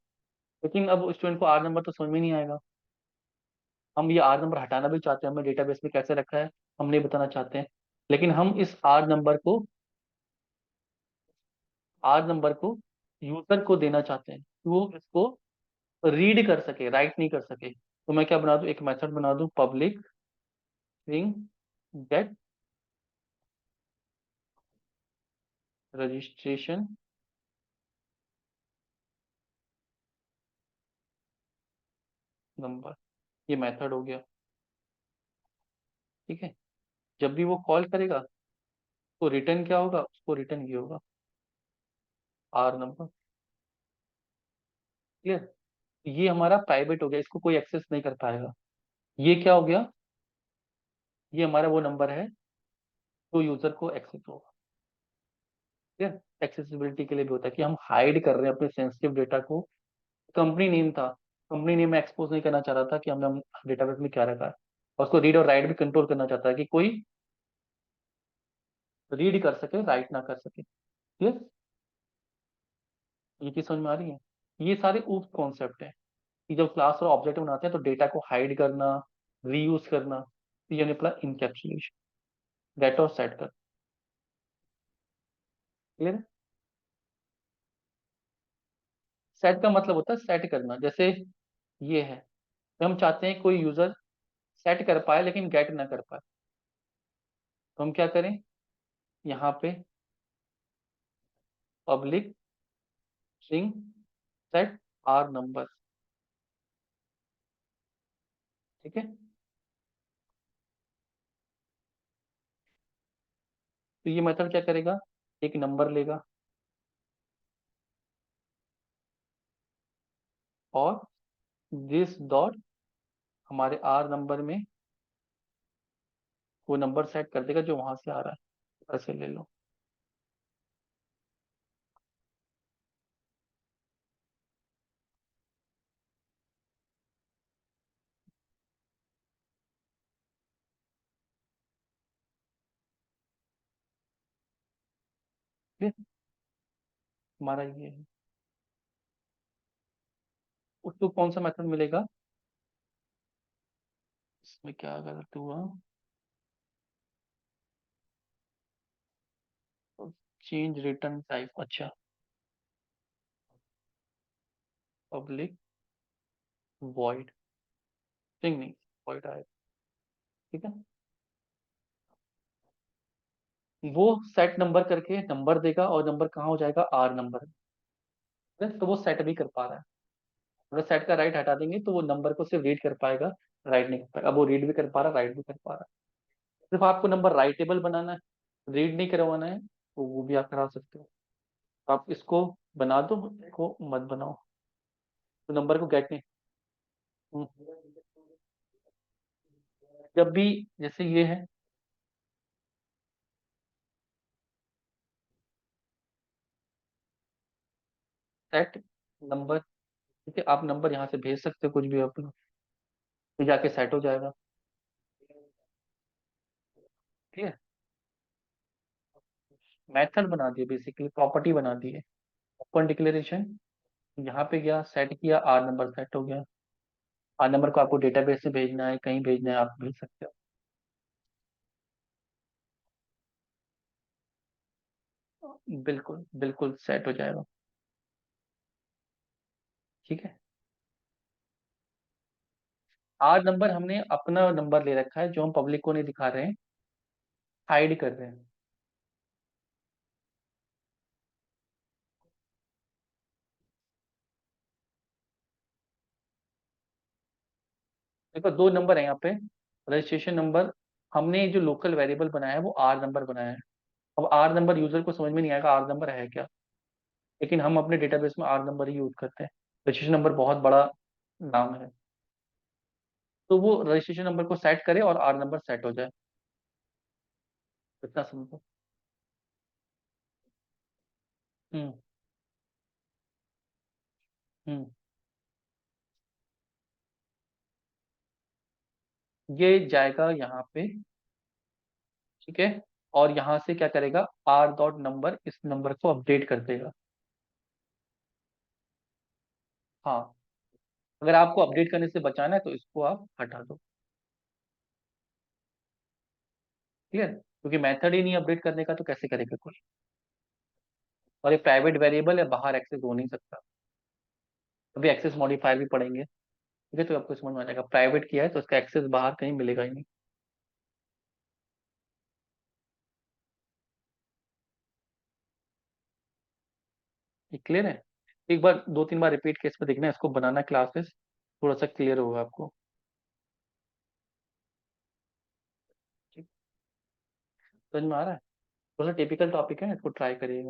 लेकिन अब स्टूडेंट को आर नंबर तो समझ में नहीं आएगा। हम ये आर नंबर हटाना भी चाहते हैं, हमें डेटाबेस में कैसे रखा है हम नहीं बताना चाहते हैं, लेकिन हम इस आर नंबर को यूजर को देना चाहते हैं कि वो इसको रीड कर सके, राइट नहीं कर सके। तो मैं क्या बना दूं, एक मेथड बना दूं, public string get registration number. ये मेथड हो गया, ठीक है। जब भी वो कॉल करेगा तो रिटर्न क्या होगा, उसको रिटर्न ये होगा, आर नंबर। क्लियर। ये हमारा प्राइवेट हो गया, इसको कोई एक्सेस नहीं कर पाएगा। ये क्या हो गया, ये हमारा वो नंबर है जो यूजर को एक्सेस होगा। ठीक है। एक्सेसिबिलिटी के लिए भी होता है कि हम हाइड कर रहे हैं अपने सेंसिटिव डेटा को। कंपनी नेम था, कंपनी नेम में एक्सपोज नहीं करना चाह रहा था कि हमने हम डेटाबेस में क्या रखा है, और उसको रीड और राइट भी कंट्रोल करना चाहता है कि कोई रीड कर सके, राइट ना कर सके। क्लियर। ये चीज समझ में आ रही है। ये सारे उप कॉन्सेप्ट है कि जब क्लास और ऑब्जेक्ट बनाते हैं तो डेटा को हाइड करना, रीयूज करना, तो ये अपना इनकैप्सुलेशन, गेट और सेट कर। क्लियर। सेट का मतलब होता है सेट करना। जैसे ये है, हम चाहते हैं कोई यूजर सेट कर पाए लेकिन गेट ना कर पाए, तो हम क्या करें, यहाँ पे public string set R number. ठीक है। तो ये मेथड क्या करेगा, एक नंबर लेगा और दिस डॉट हमारे आर नंबर में वो नंबर सेट कर देगा जो वहां से आ रहा है। ऐसे ले लो। ठीक है? हमारा ये है। उसको कौन सा मेथड मिलेगा, इसमें क्या गलत हुआ, चेंज रिटर्न टाइप, अच्छा, पब्लिक वॉइड, स्ट्रिंग नहीं, वॉइड आएगा। ठीक है। वो सेट नंबर करके नंबर देगा और नंबर कहाँ हो जाएगा, आर नंबर। तो वो सेट भी कर पा रहा है। अगर सेट का राइट हटा देंगे तो वो नंबर को सिर्फ रीड कर पाएगा, राइट नहीं कर पाएगा। अब वो रीड भी कर पा रहा है, राइट भी कर पा रहा है। सिर्फ आपको नंबर राइटेबल बनाना है, रीड नहीं करवाना है, तो वो भी आप करा सकते हो। आप इसको बना दो, इसको मत बनाओ, तो नंबर को गेट नहीं। हम्म। जब भी, जैसे ये है सेट नंबर, ठीक है, आप नंबर यहाँ से भेज सकते हो कुछ भी अपना, तो जाके सेट हो जाएगा। ठीक है। मेथड बना दिए, बेसिकली प्रॉपर्टी बना दी है। ओपन डिक्लेरेशन, यहाँ पे गया सेट किया, आर नंबर सेट हो गया। आर नंबर को आपको डेटाबेस से भेजना है, कहीं भेजना है, आप भेज सकते हो। बिल्कुल बिल्कुल सेट हो जाएगा। ठीक है। आर नंबर हमने अपना नंबर ले रखा है जो हम पब्लिक को नहीं दिखा रहे हैं, हाइड कर रहे हैं। देखो दो नंबर है यहाँ पे, रजिस्ट्रेशन नंबर। हमने जो लोकल वेरिएबल बनाया है वो आर नंबर बनाया है। अब आर नंबर यूजर को समझ में नहीं आएगा आर नंबर है क्या, लेकिन हम अपने डेटाबेस में आर नंबर ही यूज करते हैं। रजिस्ट्रेशन नंबर बहुत बड़ा नाम है, तो वो रजिस्ट्रेशन नंबर को सेट करे और आर नंबर सेट हो जाए, इतना समझो। हम्म। हम्म। ये जाएगा यहाँ पे, ठीक है, और यहाँ से क्या करेगा, आर डॉट नंबर इस नंबर को अपडेट कर देगा। हाँ, अगर आपको अपडेट करने से बचाना है तो इसको आप हटा दो। क्लियर, क्योंकि मेथड ही नहीं अपडेट करने का तो कैसे करेगा कोई। और ये प्राइवेट वेरिएबल है, बाहर एक्सेस हो नहीं सकता। अभी एक्सेस मॉडिफायर भी पढ़ेंगे, ठीक है, तो आपको समझ में आ जाएगा। प्राइवेट किया है तो इसका एक्सेस बाहर कहीं मिलेगा ही नहीं। ये क्लियर है। एक बार दो तीन बार रिपीट केस पे देखना है, इसको बनाना क्लासेस, थोड़ा सा क्लियर होगा आपको। ठीक, समझ में आ रहा है। थोड़ा सा टिपिकल टॉपिक है, इसको ट्राई करिएगा।